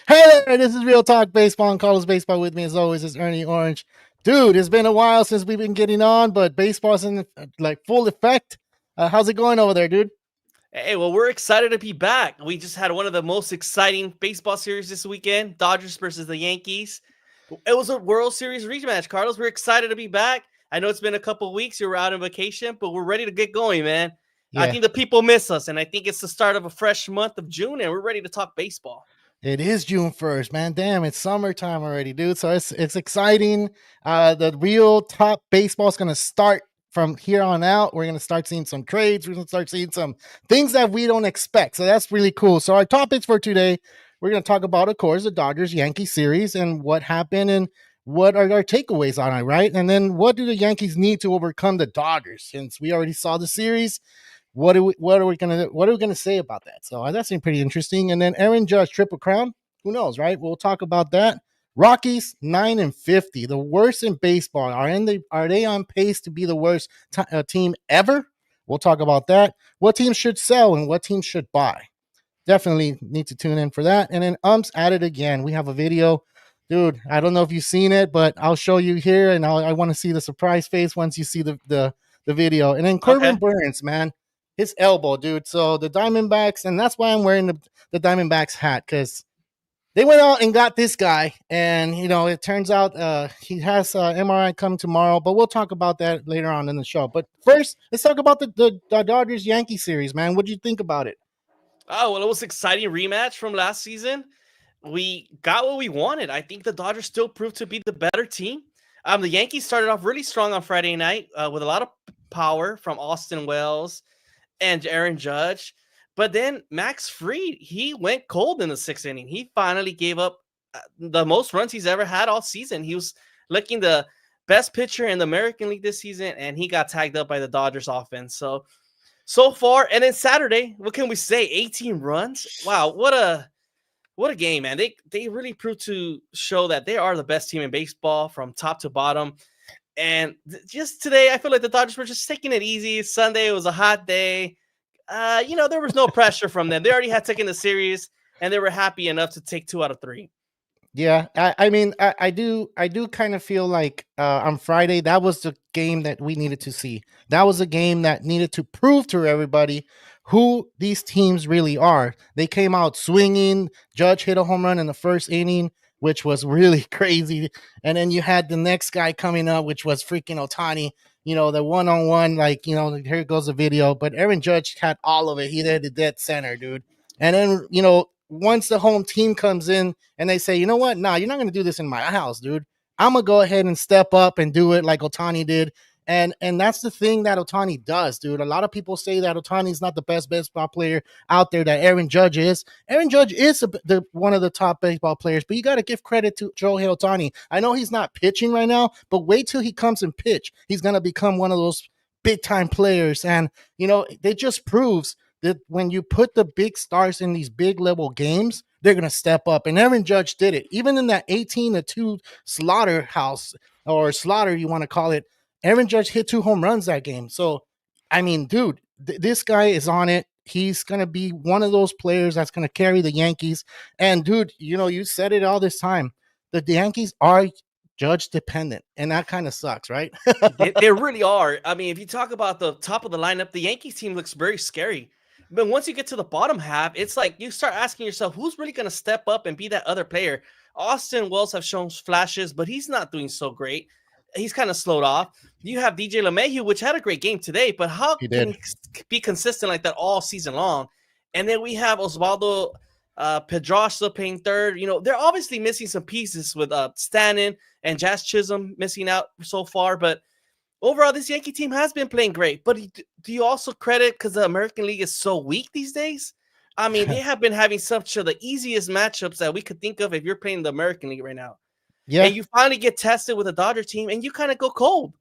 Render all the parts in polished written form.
Hey there, this is Real Talk Baseball and Carlobaseball. With me as always is Ernie Orange. Dude, it's been a while since we've been getting on, but baseball's in like full effect. How's it going over there, dude? Hey, well, we're excited to be back. We just had one of the most exciting baseball series this weekend, Dodgers versus the Yankees. It was a World Series rematch, Carlos. We're excited to be back. I know it's been a couple of weeks. You were out on vacation, but we're ready to get going, man. I Yeah, think the people miss us, and I think it's the start of a fresh month of June, and we're ready to talk baseball. it is June 1st, man. Damn, it's summertime already, dude. So it's exciting. The real top baseball is gonna start from here on out. We're gonna start seeing some trades. We're gonna start seeing some things that we don't expect. So that's really cool. So our topics for today, we're gonna talk about, of course, the Dodgers Yankee series and what happened and what are our takeaways on it, right? And then what do the Yankees need to overcome the Dodgers? Since we already saw the series, what are we gonna say about that? So that seemed pretty interesting. And then Aaron Judge triple crown. Who knows, right? We'll talk about that. Rockies 9-50, the worst in baseball. Are they on pace to be the worst team ever? We'll talk about that. What teams should sell and what teams should buy? Definitely need to tune in for that. And then Umps at it again. We have a video, dude. I don't know if you've seen it, but I'll show you here, and I want to see the surprise face once you see the video. And then Corbin Okay. Burns, man, his elbow, dude. So the Diamondbacks, and that's why I'm wearing the Diamondbacks hat, because they went out and got this guy, and it turns out he has MRI coming tomorrow. But we'll talk about that later on in the show. But first, let's talk about the Dodgers Yankee series, man. What do you think about it? Oh, well, it was an exciting rematch from last season. We got what we wanted. I think the Dodgers still proved to be the better team. The Yankees started off really strong on Friday night with a lot of power from Austin Wells and Aaron Judge. But then Max Fried, he went cold in the sixth inning. He finally gave up the most runs he's ever had all season. He was looking the best pitcher in the American League this season, and he got tagged up by the Dodgers offense. So far, and then Saturday, what can we say? 18 runs. Wow, what a game, man. They really proved to show that they are the best team in baseball from top to bottom. And just today, I feel like the Dodgers were just taking it easy. Sunday was a hot day. There was no pressure from them. They already had taken the series, and they were happy enough to take 2 out of 3. Yeah, I mean, I do kind of feel like on Friday that was the game that we needed to see. That was a game that needed to prove to everybody who these teams really are. They came out swinging. Judge hit a home run in the first inning, which was really crazy. And then you had the next guy coming up, which was freaking Otani. The one on one, like here goes the video. But Aaron Judge had all of it. He had the dead center, dude. And then once the home team comes in and they say, you know what? Nah, you're not going to do this in my house, dude. I'm going to go ahead and step up and do it like Otani did. And that's the thing that Otani does, dude. A lot of people say that Otani's not the best baseball player out there that Aaron Judge is. Aaron Judge is one of the top baseball players, but you got to give credit to Shohei Otani. I know he's not pitching right now, but wait till he comes and pitch. He's going to become one of those big time players. And, it just proves that when you put the big stars in these big level games, they're going to step up. And Aaron Judge did it. Even in that 18-2 slaughterhouse or slaughter, you want to call it, Aaron Judge hit 2 home runs that game. So, I mean, dude, this guy is on it. He's going to be one of those players that's going to carry the Yankees. And, dude, you said it all this time. The Yankees are Judge dependent, and that kind of sucks, right? They really are. I mean, if you talk about the top of the lineup, the Yankees team looks very scary. But once you get to the bottom half, it's like you start asking yourself, who's really going to step up and be that other player? Austin Wells have shown flashes, but he's not doing so great. He's kind of slowed off. You have DJ LeMahieu, which had a great game today, but how He can did. he be consistent like that all season long? And then we have Osvaldo Pedrosa playing third. They're obviously missing some pieces with Stanton and Jazz Chisholm missing out so far, but overall, this Yankee team has been playing great. But do you also credit because the American League is so weak these days? I mean, they have been having such the easiest matchups that we could think of if you're playing the American League right now. Yeah. And you finally get tested with a Dodger team and you kind of go cold.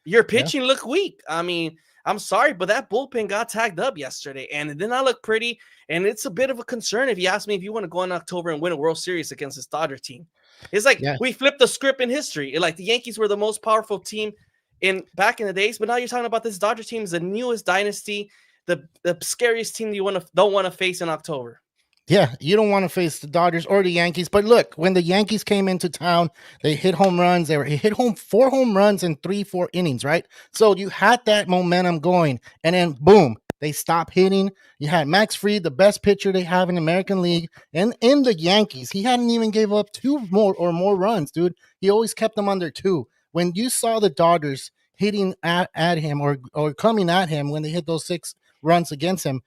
Your Yeah. pitching looked weak. I mean, I'm sorry, but that bullpen got tagged up yesterday and it did not look pretty. And it's a bit of a concern if you ask me if you want to go in October and win a World Series against this Dodger team. It's like Yeah. we flipped the script in history. Like the Yankees were the most powerful team in back in the days, but now you're talking about this Dodger team is the newest dynasty, the scariest team you don't want to face in October. Yeah, you don't want to face the Dodgers or the Yankees. But look, when the Yankees came into town, they hit home runs. They hit home 4 home runs in 3, 4 innings, right? So you had that momentum going, and then boom, they stopped hitting. You had Max Fried, the best pitcher they have in the American League, and in the Yankees, he hadn't even gave up 2 more runs, dude. He always kept them under 2. When you saw the Dodgers hitting at him or coming at him when they hit those 6 runs against him,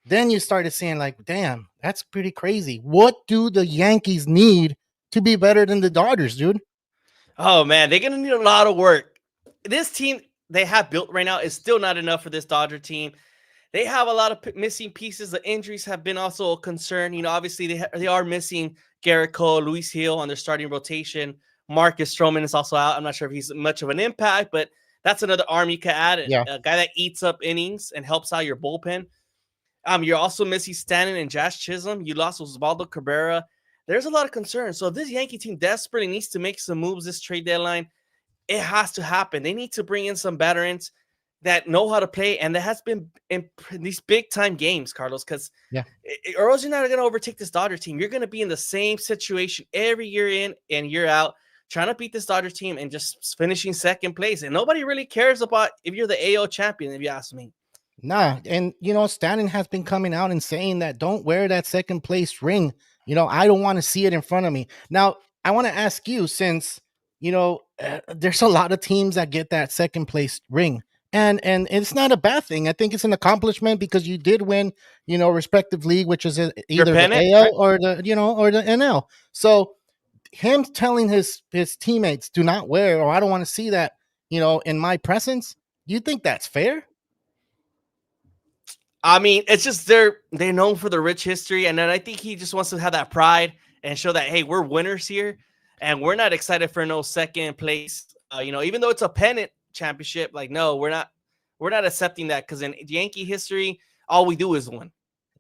then you started seeing like, damn, that's pretty crazy. What do the Yankees need to be better than the Dodgers, dude? Oh man, they're gonna need a lot of work. This team they have built right now is still not enough for this Dodger team. They have a lot of missing pieces. The injuries have been also a concern. Obviously they are missing Garrett Cole, Luis Hill on their starting rotation. Marcus Stroman is also out. I'm not sure if he's much of an impact, but that's another arm you can add. Yeah. A guy that eats up innings and helps out your bullpen. You're also missing Stanton and Josh Chisholm. You lost Osvaldo Cabrera. There's a lot of concern. So if this Yankee team desperately needs to make some moves this trade deadline, it has to happen. They need to bring in some veterans that know how to play, and that has been in these big time games, Carlos, because Yeah. or else you're not going to overtake this Dodger team. You're going to be in the same situation every year in and year out, trying to beat this Dodger team and just finishing second place. And nobody really cares about if you're the AL champion, if you ask me. Nah, and Stanton has been coming out and saying that don't wear that second place ring. I don't want to see it in front of me. Now, I want to ask you, since there's a lot of teams that get that second place ring, and it's not a bad thing. I think it's an accomplishment because you did win, respective league, which is Your either the pennant, right? AL or the NL. So him telling his teammates, do not wear, or I don't want to see that, in my presence. Do you think that's fair? I mean, it's just they're known for the rich history, and then I think he just wants to have that pride and show that, hey, we're winners here, and we're not excited for no second place. Even though it's a pennant championship, like no, we're not accepting that because in Yankee history, all we do is win.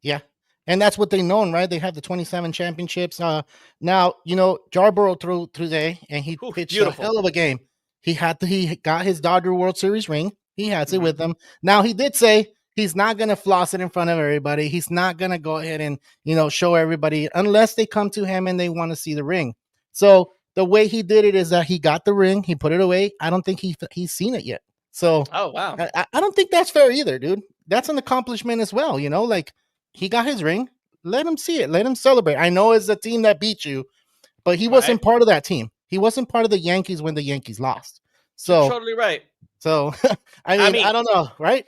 Yeah. And that's what they known, right? They have the 27 championships. Now, Jarborough threw today and he Whew, pitched a beautiful. hell of a game. He got his Dodger World Series ring. He has it Mhm. with him. Now he did say he's not gonna floss it in front of everybody. He's not gonna go ahead and show everybody unless they come to him and they want to see the ring. So the way he did it is that he got the ring, he put it away. I don't think he's seen it yet. So Oh wow. I don't think that's fair either, dude. That's an accomplishment as well. Like he got his ring. Let him see it. Let him celebrate. I know it's the team that beat you, but he Right. wasn't part of that team. He wasn't part of the Yankees when the Yankees lost. You're So, totally right. so I I mean, mean, I don't know, right?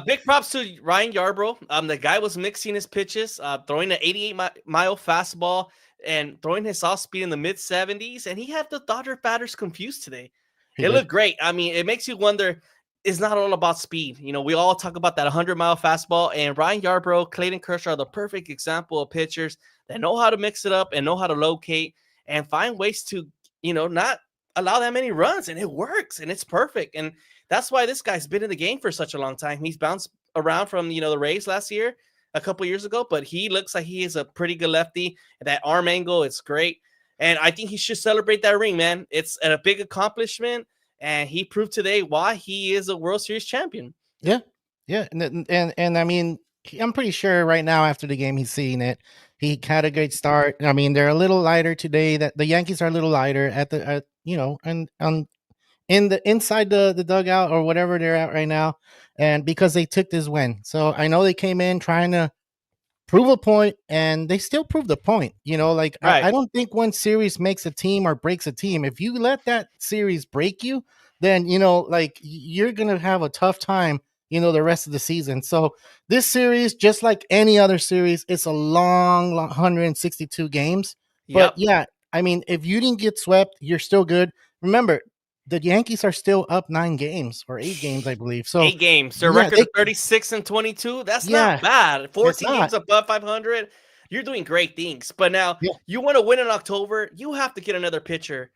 big props to Ryan Yarbrough. The guy was mixing his pitches, throwing an 88-mile fastball and throwing his off speed in the mid 70s, and he had the Dodger batters confused today. He It did. looked great. I mean, it makes you wonder. It's not all about speed. We all talk about that 100-mile fastball, and Ryan Yarbrough, Clayton Kershaw are the perfect example of pitchers that know how to mix it up and know how to locate and find ways to, not allow that many runs, and it works, and it's perfect. And that's why this guy's been in the game for such a long time. He's bounced around from, the Rays last year, a couple years ago, but he looks like he is a pretty good lefty. That arm angle, it's great. And I think he should celebrate that ring, man. It's a big accomplishment. And he proved today why he is a World Series champion. Yeah, yeah, and I mean, I'm pretty sure right now after the game he's seeing it. He had a great start. I mean, they're a little lighter today. That the Yankees are a little lighter and on in the inside the dugout or whatever they're at right now, and because they took this win. So I know they came in trying to prove a point, and they still proved the point. Like Right. I don't think one series makes a team or breaks a team. If you let that series break you, then like you're gonna have a tough time. The rest of the season. So this series, just like any other series, it's a long 162 games. But Yep. yeah, I mean, if you didn't get swept, you're still good. Remember, the Yankees are still up 9 games or 8 games, I believe. So 8 games. Their yeah, record of 36-22. That's not yeah, bad. it's 14 not. games above 500. You're doing great things. But now Yeah, you want to win in October. You have to get another pitcher,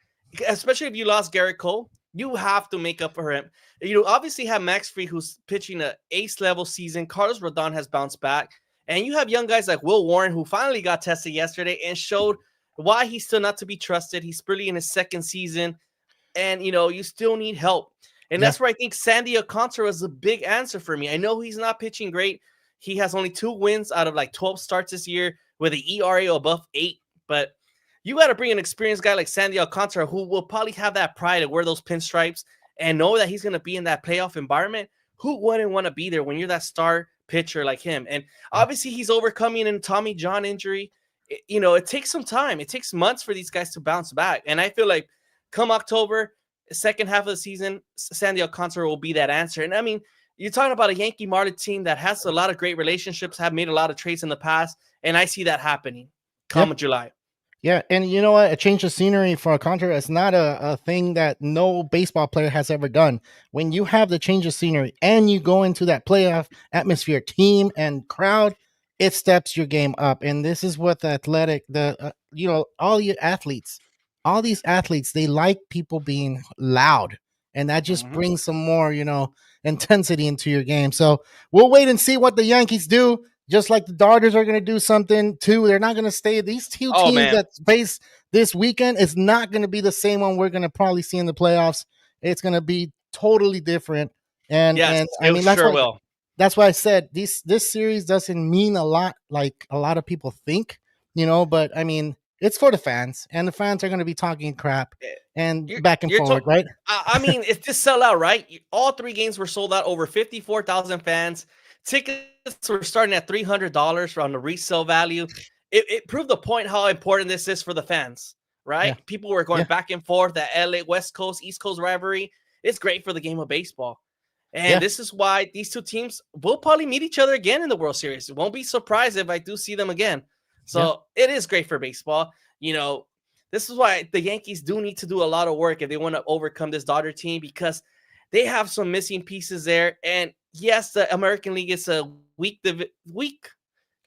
especially if you lost Garrett Cole. You have to make up for him. You obviously have Max Fried, who's pitching an ace level season. Carlos Rodon has bounced back. And you have young guys like Will Warren, who finally got tested yesterday and showed why he's still not to be trusted. He's barely in his second season. And you still need help. And yeah, that's where I think Sandy Alcantara is a big answer for me. I know he's not pitching great. He has only 2 wins out of like 12 starts this year with an ERA above 8. But you got to bring an experienced guy like Sandy Alcantara, who will probably have that pride to wear those pinstripes and know that he's going to be in that playoff environment. Who wouldn't want to be there when you're that star pitcher like him? And obviously he's overcoming a Tommy John injury. It takes some time. It takes months for these guys to bounce back. And I feel like come October, second half of the season, Sandy Alcantara will be that answer. And I mean, you're talking about a Yankee Marlin team that has a lot of great relationships, have made a lot of trades in the past, and I see that happening come July. Yeah, and you know what? A change of scenery for Alcantara is not a thing that no baseball player has ever done. When you have the change of scenery and you go into that playoff atmosphere, team and crowd, it steps your game up. And this is what all these athletes, they like people being loud, and that just brings some more, intensity into your game. So we'll wait and see what the Yankees do. Just like the Dodgers are going to do something too. They're not going to stay. These two teams that face this weekend is not going to be the same one we're going to probably see in the playoffs. It's going to be totally different. And I mean, that's why I said this series doesn't mean a lot like a lot of people think, but I mean, it's for the fans, and the fans are going to be talking crap and back and forward, right? I mean, it's just sell out, right? All 3 games were sold out, over 54,000 fans. Tickets were starting at $300 on the resale value. It proved the point how important this is for the fans, right? Yeah. People were going back and forth, that LA West Coast, East Coast rivalry. It's great for the game of baseball. And this is why these two teams will probably meet each other again in the World Series. It won't be surprised if I do see them again. So it is great for baseball. This is why the Yankees do need to do a lot of work if they want to overcome this Dodger team, because they have some missing pieces there. And yes, the American League is a weak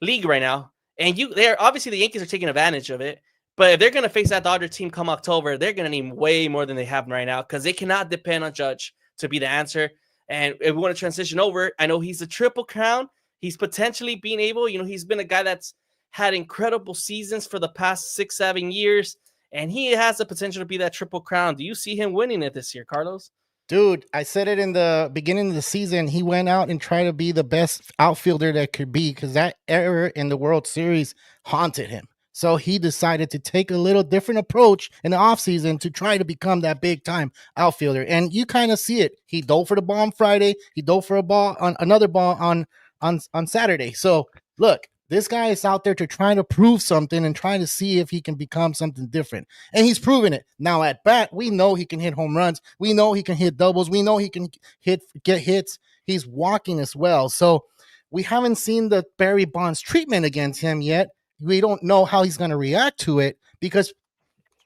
league right now. And obviously the Yankees are taking advantage of it. But if they're going to face that Dodger team come October, they're going to need way more than they have right now, because they cannot depend on Judge to be the answer. And if we want to transition over, I know he's a triple crown. He's potentially being able, he's been a guy that's had incredible seasons for the past 6-7 years, and he has the potential to be that triple crown. Do you see him winning it this year, Carlos? Dude, I said it in the beginning of the season. He went out and tried to be the best outfielder that could be, because that error in the World Series haunted him. So he decided to take a little different approach in the offseason to try to become that big-time outfielder. And you kind of see it. He dove for the ball on Friday. He dove for another ball on Saturday. So, look, this guy is out there to try to prove something and trying to see if he can become something different. And he's proven it. Now at bat, we know he can hit home runs. We know he can hit doubles. We know he can get hits. He's walking as well. So we haven't seen the Barry Bonds treatment against him yet. We don't know how he's going to react to it, because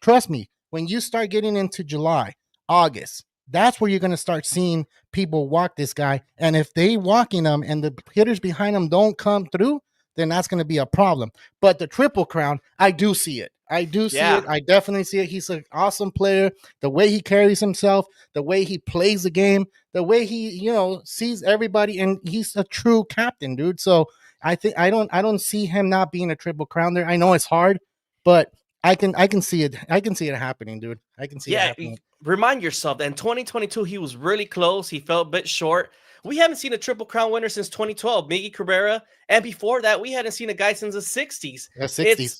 trust me, when you start getting into July, August, that's where you're going to start seeing people walk this guy. And if they walking him and the hitters behind him don't come through, then that's going to be a problem. But the triple crown, I do see it. I do see it. I definitely see it. He's an awesome player. The way he carries himself, the way he plays the game, the way he, sees everybody, and he's a true captain, dude. So I don't see him not being a triple crown there. I know it's hard, but I can see it. I can see it happening, dude. I can see it happening. Remind yourself that in 2022 he was really close. He fell a bit short. We haven't seen a triple crown winner since 2012, Miggy Cabrera, and before that we hadn't seen a guy since the 60s.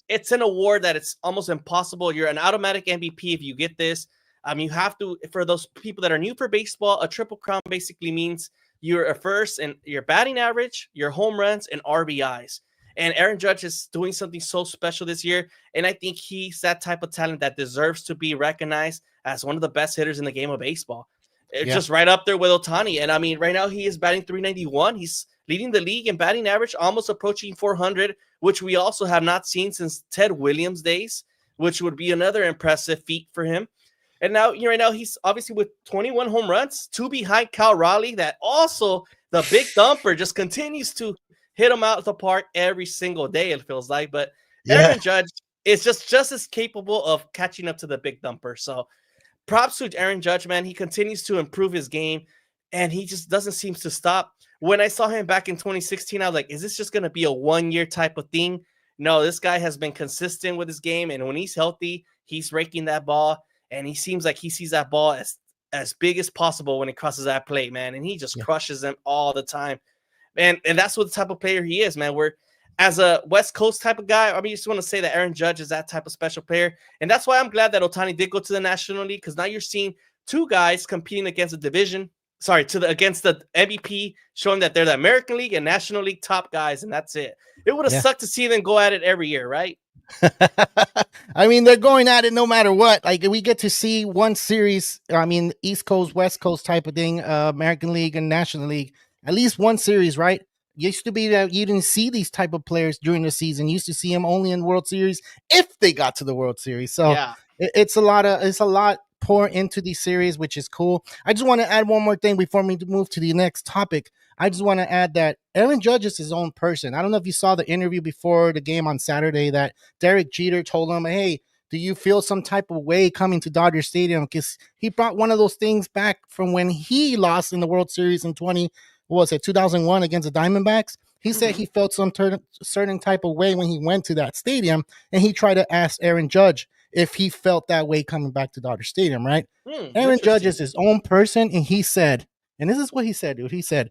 It's an award that it's almost impossible. You're an automatic MVP if you get this. You have to, for those people that are new for baseball, a triple crown basically means you're a first in your batting average, your home runs, and RBIs. And Aaron Judge is doing something so special this year, and I think he's that type of talent that deserves to be recognized as one of the best hitters in the game of baseball. It's just right up there with Ohtani. And I mean, right now he is batting .391. He's leading the league in batting average, almost approaching 400, which we also have not seen since Ted Williams days, which would be another impressive feat for him. And now, right now, he's obviously with 21 home runs, 2 behind Cal Raleigh, that also the big thumper just continues to hit him out of the park every single day, it feels like. But Aaron Judge is just as capable of catching up to the big thumper. So props to Aaron Judge, man. He continues to improve his game, and he just doesn't seem to stop. When I saw him back in 2016, I was like, is this just going to be a one-year type of thing? No, this guy has been consistent with his game, and when he's healthy, he's raking that ball, and he seems like he sees that ball as big as possible when it crosses that plate, man, and he just crushes them all the time. And that's what the type of player he is, man. We're as a West Coast type of guy. I mean, you just want to say that Aaron Judge is that type of special player, and that's why I'm glad that Ohtani did go to the National League, because now you're seeing two guys competing against the division. Sorry, against the MVP, showing that they're the American League and National League top guys, and that's it. It would have Yeah. sucked to see them go at it every year, right? I mean, they're going at it no matter what. Like we get to see one series. I mean, East Coast, West Coast type of thing, American League and National League. At least one series, right? Used to be that you didn't see these type of players during the season. You used to see them only in World Series if they got to the World Series. So Yeah. it's a lot pour into these series, which is cool. I just want to add one more thing before we move to the next topic. I just want to add that Aaron Judge is his own person. I don't know if you saw the interview before the game on Saturday that Derek Jeter told him, hey, do you feel some type of way coming to Dodger Stadium? Because he brought one of those things back from when he lost in the World Series in 2001 against the Diamondbacks. He said he felt some certain type of way when he went to that stadium, and he tried to ask Aaron Judge if he felt that way coming back to Dodger Stadium, right? Aaron Judge is his own person, and he said, and this is what he said, dude. He said,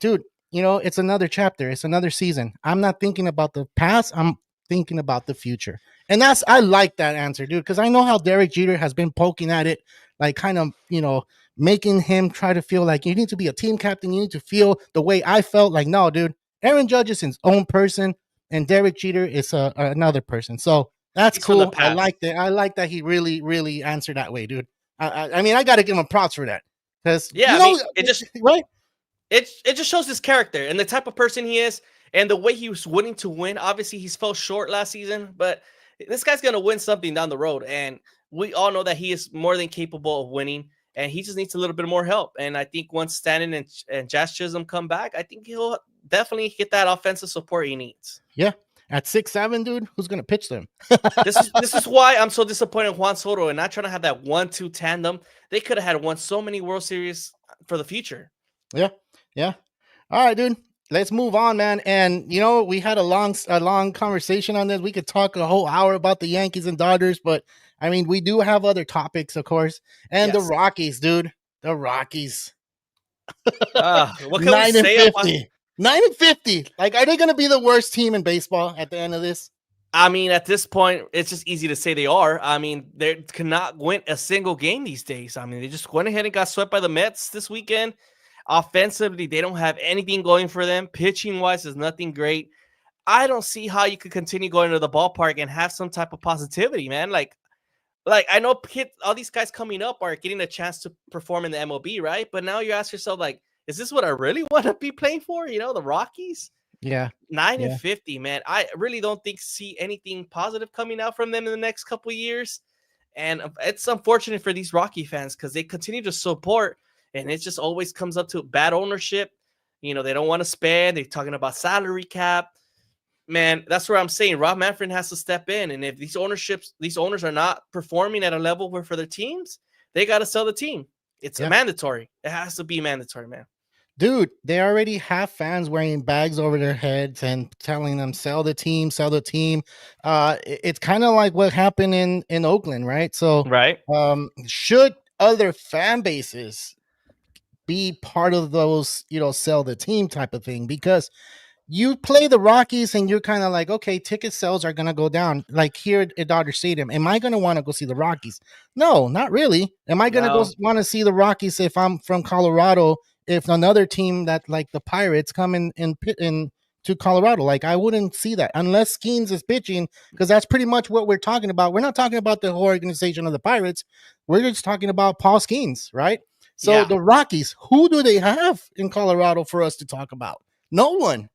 dude, it's another chapter. It's another season. I'm not thinking about the past. I'm thinking about the future. And I like that answer, dude, because I know how Derek Jeter has been poking at it, like kind of, making him try to feel like you need to be a team captain. You need to feel the way I felt. Like, no, dude, Aaron Judge is his own person, and Derek Jeter is another person. So that's cool. I like that. I like that he really, really answered that way, dude. I mean, I got to give him props for that. Because, it just right? It just shows his character and the type of person he is and the way he was willing to win. Obviously, he's fell short last season, but this guy's going to win something down the road. And we all know that he is more than capable of winning, and he just needs a little bit more help. And I think once Stanton and Jazz Chisholm come back, I think he'll definitely get that offensive support he needs. Yeah. At 6'7", dude, who's going to pitch them? This is why I'm so disappointed in Juan Soto and not trying to have that 1-2 tandem. They could have had won so many World Series for the future. Yeah. Yeah. All right, dude. Let's move on, man. And we had a long conversation on this. We could talk a whole hour about the Yankees and Dodgers, but I mean, we do have other topics, of course. And the Rockies, dude. The Rockies. What can we say? 9-50. Like, are they going to be the worst team in baseball at the end of this? I mean, at this point, it's just easy to say they are. I mean, they cannot win a single game these days. I mean, they just went ahead and got swept by the Mets this weekend. Offensively, they don't have anything going for them. Pitching-wise, is nothing great. I don't see how you could continue going to the ballpark and have some type of positivity, man. Like I know all these guys coming up are getting a chance to perform in the MLB, right? But now you ask yourself, like, is this what I really want to be playing for? The Rockies? Yeah. 9-50, man. I really don't see anything positive coming out from them in the next couple of years. And it's unfortunate for these Rocky fans because they continue to support, and it just always comes up to bad ownership. They don't want to spend. They're talking about salary cap. Man, that's where I'm saying Rob Manfred has to step in. And if these owners are not performing at a level where for their teams, they got to sell the team. It's mandatory. It has to be mandatory, man. Dude, they already have fans wearing bags over their heads and telling them, sell the team, sell the team. It's kind of like what happened in Oakland, right? So right. Should other fan bases be part of those, sell the team type of thing? Because you play the Rockies and you're kind of like, okay, ticket sales are going to go down. Like here at Dodger Stadium, am I going to want to go see the Rockies? No, not really. Am I going to go want to see the Rockies if I'm from Colorado? If another team that like the Pirates come in to Colorado, like I wouldn't see that unless Skeens is pitching, because that's pretty much what we're talking about. We're not talking about the whole organization of the Pirates. We're just talking about Paul Skeens, right? So the Rockies, who do they have in Colorado for us to talk about? No one.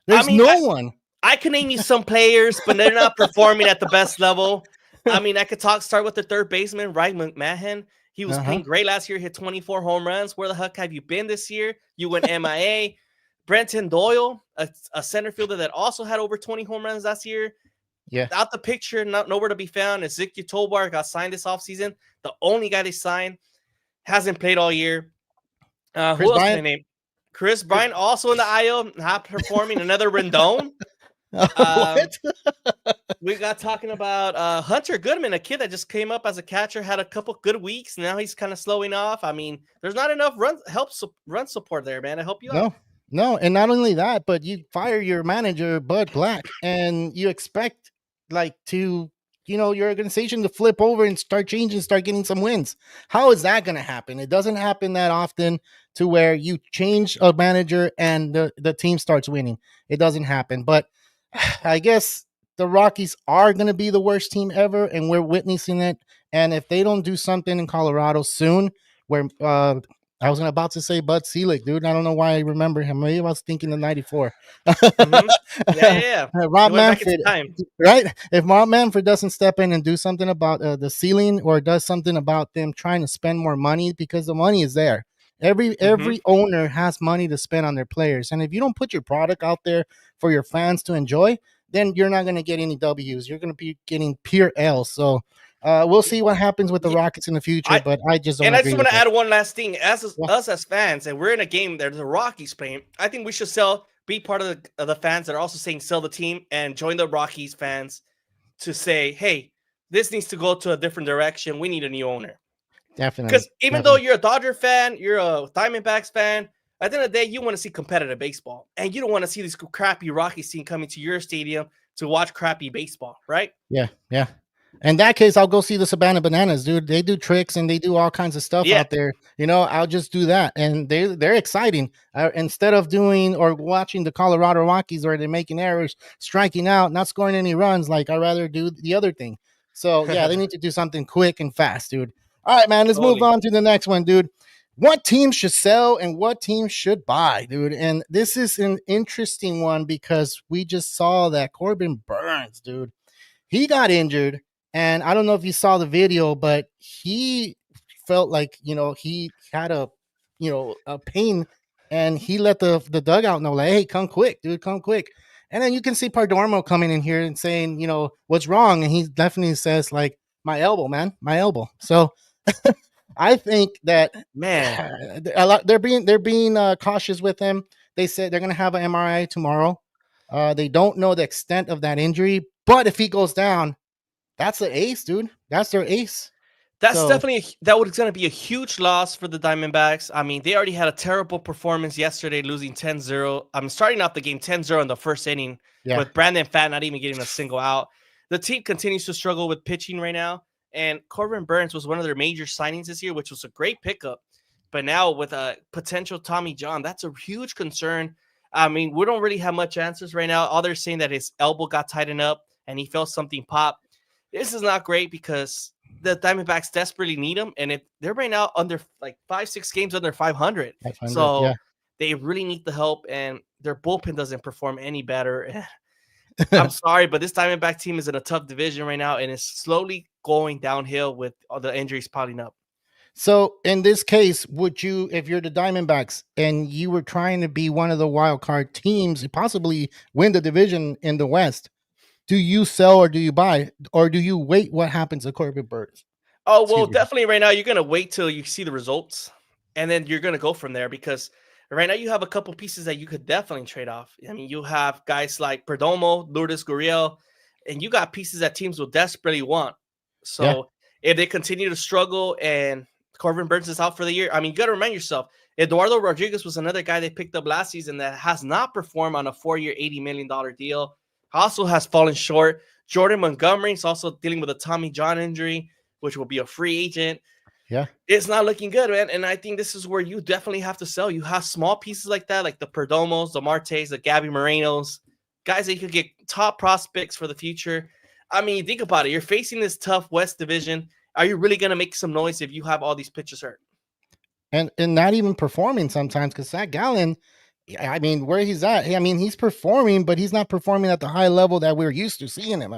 There's no one. I can name you some players, but they're not performing at the best level. I mean, I could start with the third baseman, Ryan McMahon. He was playing great last year, hit 24 home runs. Where the heck have you been this year? You went MIA. Brenton Doyle, a center fielder that also had over 20 home runs last year. Yeah. Out the picture, nowhere to be found. Ezekiel Tobar got signed this offseason. The only guy they signed hasn't played all year. Who else can I name? Chris Bryant also in the IL, not performing. Another Rendon. What? We got talking about Hunter Goodman, a kid that just came up as a catcher, had a couple good weeks. Now he's kind of slowing off. I mean, there's not enough run support there, man. I help you out. No, and not only that, but you fire your manager, Bud Black, and you expect like to, your organization to flip over and start changing, start getting some wins. How is that going to happen? It doesn't happen that often to where you change a manager and the team starts winning. It doesn't happen. But I guess the Rockies are going to be the worst team ever, and we're witnessing it. And if they don't do something in Colorado soon, where I was about to say Bud Selig, dude. I don't know why I remember him. Maybe I was thinking the '94. Hmm. Yeah. He Rob went back into Manfred, time. right? If Rob Manfred doesn't step in and do something about the ceiling, or does something about them trying to spend more money, because the money is there. Hmm. Every owner has money to spend on their players, and if you don't put your product out there for your fans to enjoy, then you're not going to get any W's. You're going to be getting pure L's. So we'll see what happens with the Yeah, Rockets in the future, I but I just don't and I just agree want with to it. add one last thing. As Yeah, us as fans, and we're in a game that the Rockies playing, I think we should sell, be part of the fans that are also saying sell the team and join the Rockies fans to say, hey, this needs to go to a different direction. We need a new owner. definitely, Because even though definitely. you're a Dodger fan, you're a Diamondbacks fan, at the end of the day, you want to see competitive baseball. And you don't want to see this crappy Rockies team coming to your stadium to watch crappy baseball, right? Yeah, yeah. In that case, I'll go see the Savannah Bananas, dude. They do tricks and they do all kinds of stuff Yeah. out there. I'll just do that, and they're exciting. Instead of doing or watching the Colorado Rockies where they're making errors, striking out, not scoring any runs, like I rather do the other thing. So yeah, they need to do something quick and fast, dude. All right, man. Let's move Totally. on to the next one, dude. What teams should sell and what teams should buy, dude? And this is an interesting one because we just saw that Corbin Burns, dude, he got injured, and I don't know if you saw the video, but he felt like he had a pain, and he let the dugout know, like, hey, come quick, dude, come quick. And then you can see Pardormo coming in here and saying, what's wrong, and he definitely says, like, my elbow, man, my elbow. So I think that Man, they're being cautious with him. They said they're going to have an MRI tomorrow. They don't know the extent of that injury, but if he goes down, that's the ace, dude. That's their ace. that's So definitely that was going to be a huge loss for the Diamondbacks. I mean, they already had a terrible performance yesterday, losing 10-0. I'm starting off the game 10-0 in the first inning yeah, with Brandon Fat not even getting a single out. The team continues to struggle with pitching right now, and Corbin Burns was one of their major signings this year, which was a great pickup. But now with a potential Tommy John, that's a huge concern. I mean, we don't really have much answers right now. All they're saying that his elbow got tightened up and he felt something pop. This is not great because the Diamondbacks desperately need him, and they're right now under like 5-6 games under 500. 500. Yeah. So they really need the help, and their bullpen doesn't perform any better. I'm sorry, but this Diamondback team is in a tough division right now, and it's slowly going downhill with all the injuries piling up. So in this case, would you, if you're the Diamondbacks and you were trying to be one of the wild card teams, possibly win the division in the West, do you sell or do you buy, or do you wait? What happens to Corbin Burns? Oh, well, Excuse me. definitely right now you're gonna wait till you see the results, and then you're gonna go from there because right now you have a couple pieces that you could definitely trade off. I mean, you have guys like Perdomo, Lourdes Gurriel, and you got pieces that teams will desperately want. Yeah. So if they continue to struggle and Corbin Burns is out for the year, I mean, you got to remind yourself, Eduardo Rodriguez was another guy they picked up last season that has not performed on a 4-year, $80 million deal. Also has fallen short. Jordan Montgomery is also dealing with a Tommy John injury, which will be a free agent. Yeah. It's not looking good, man. And I think this is where you definitely have to sell. You have small pieces like that, like the Perdomos, the Martes, the Gabby Morenos, guys that you could get top prospects for the future. I mean, think about it. You're facing this tough West Division. Are you really going to make some noise if you have all these pitchers hurt? And not even performing sometimes, because Zach Gallen, I mean, where he's at, I mean, he's performing, but he's not performing at the high level that we're used to seeing him.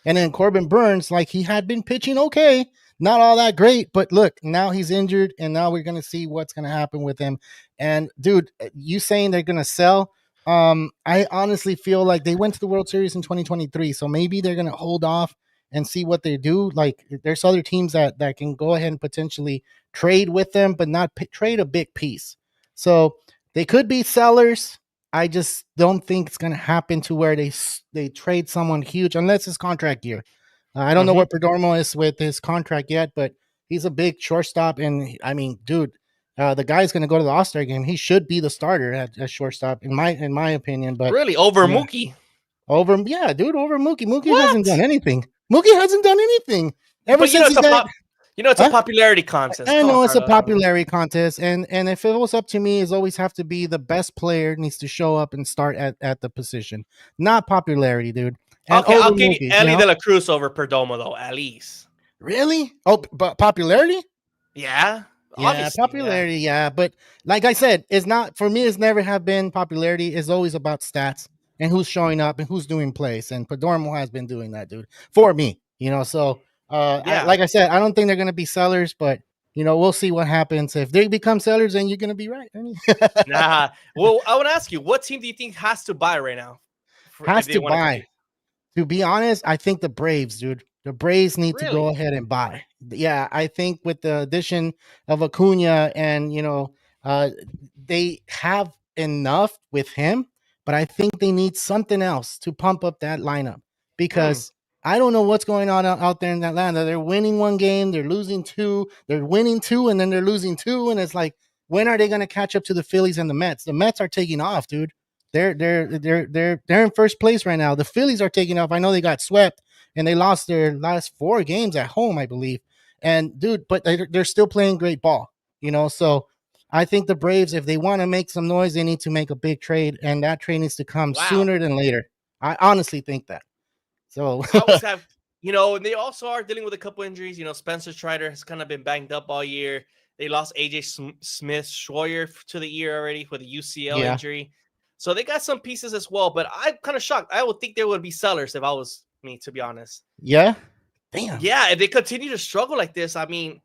And then Corbin Burns, like, he had been pitching okay, not all that great, but look, now he's injured, and now we're gonna see what's gonna happen with him. And dude, you saying they're gonna sell? I honestly feel like they went to the World Series in 2023, so maybe they're gonna hold off and see what they do. Like, there's other teams that can go ahead and potentially trade with them, but not trade a big piece. So they could be sellers. I just don't think it's going to happen to where they trade someone huge unless it's contract year. I don't know Mm-hmm. what Perdomo is with his contract yet, but he's a big shortstop, and I mean, dude, The guy's going to go to the All-Star game. He should be the starter at shortstop, in my opinion. But Really? Over yeah, Mookie? over Mookie. Mookie hasn't done What? anything. Mookie hasn't done anything ever But since he got. it's a Huh? popularity contest. I Come on, know it's a Carlos. I mean, popularity contest, and if it was up to me, it's always have to be the best player needs to show up and start at the position, not popularity, dude. And okay, over I'll give you Mookie, Ellie De La Cruz over Perdomo though, at least. really? Oh, but popularity? Yeah, Yeah, obviously, yeah. popularity, yeah. But like I said, it's not for me. It's never have been popularity. It's always about stats and who's showing up and who's doing plays. And Padormo has been doing that, dude, for me. So Yeah. like I said, I don't think they're gonna be sellers, but we'll see what happens. If they become sellers, then you're gonna be right. Ernie. Nah. Well, I would ask you, what team do you think has to buy right now if Has they to want to buy. compete? To be honest, I think the Braves, dude. The Braves need to go Really? ahead and buy. Yeah, I think with the addition of Acuna and uh, they have enough with him, but I think they need something else to pump up that lineup Hmm. because I don't know what's going on out there in Atlanta. They're winning one game, they're losing two, they're winning two, and then they're losing two, and it's like, when are they going to catch up to the Phillies and the Mets? The Mets are taking off, dude. They're in first place right now. The Phillies are taking off. I know they got swept and they lost their last 4 games at home, I believe. And dude, but they're still playing great ball, So I think the Braves, if they want to make some noise, they need to make a big trade, and that trade needs to come Wow. sooner than later. I honestly think that. So I always have, and they also are dealing with a couple injuries. Spencer Strider has kind of been banged up all year. They lost AJ Smith Schroyer to the year already with a UCL yeah, injury. So they got some pieces as well, but I'm kind of shocked. I would think there would be sellers if I was me, to be honest. yeah, damn. Yeah, if they continue to struggle like this, I mean,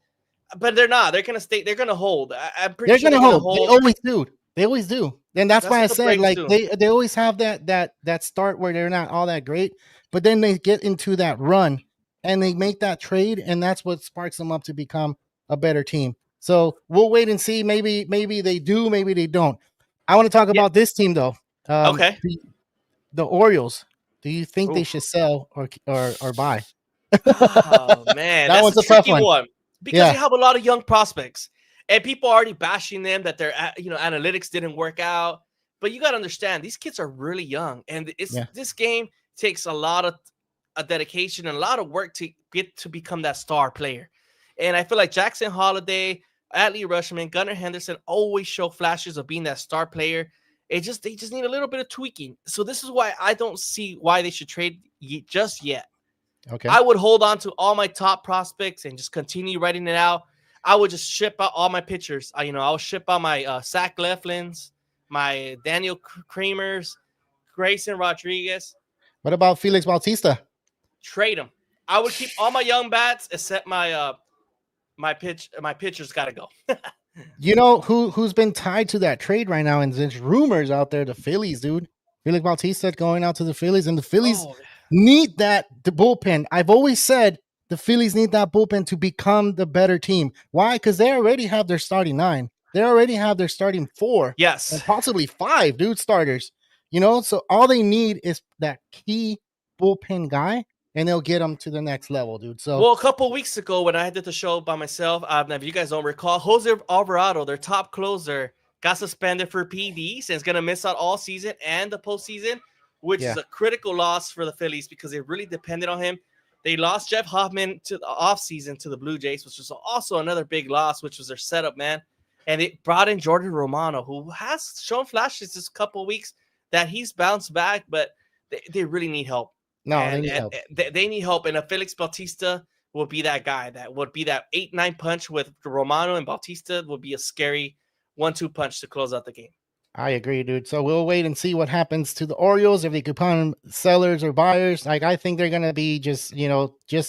but they're not. They're gonna stay. They're gonna hold. I'm pretty They're sure gonna they're gonna hold. They hold. always do. They always do. And that's That's why I what the said, Braves like, do. they always have that start where they're not all that great, but then they get into that run and they make that trade, and that's what sparks them up to become a better team. So we'll wait and see. Maybe they do, maybe they don't. I want to talk Yeah. about this team though. Okay. The Orioles. Do you think they Oof. should sell or buy? Oh man, That that's one's a a tough tricky one. one because they Yeah, have a lot of young prospects, and people are already bashing them that their analytics didn't work out. But you got to understand, these kids are really young, and yeah. this game takes a lot of a dedication and a lot of work to get to become that star player. And I feel like Jackson Holiday, Adley Rushman, Gunnar Henderson always show flashes of being that star player. They just need a little bit of tweaking. So this is why I don't see why they should trade just yet. Okay. I would hold on to all my top prospects and just continue writing it out. I would just ship out all my pitchers. I'll ship out my Zach Leflins, my Daniel Kramers, Grayson Rodriguez. What about Felix Bautista? Trade them. I would keep all my young bats except my pitchers got to go. You know who's been tied to that trade right now, and there's rumors out there. The Phillies, dude. Felix Bautista going out to the Phillies, and the Phillies Oh, need the bullpen. I've always said the Phillies need that bullpen to become the better team. Why? Because they already have their starting 9. They already have their starting 4 yes. and possibly 5, dude, starters. So all they need is that key bullpen guy, and they'll get them to the next level, dude. So Well, a couple weeks ago when I did the show by myself, if you guys don't recall, Jose Alvarado, their top closer, got suspended for PDs and is going to miss out all season and the postseason, which yeah, is a critical loss for the Phillies because they really depended on him. They lost Jeff Hoffman to the offseason to the Blue Jays, which was also another big loss, which was their setup, man. And they brought in Jordan Romano, who has shown flashes this couple of weeks that he's bounced back, but they really need help. no, they And, need and help. they need help. And a Felix Bautista will be that guy. That would be that 8-9 punch with Romano and Bautista would be a scary 1-2 punch to close out the game. I agree, dude. So we'll wait and see what happens to the Orioles, if they could become sellers or buyers. Like, I think they're gonna be just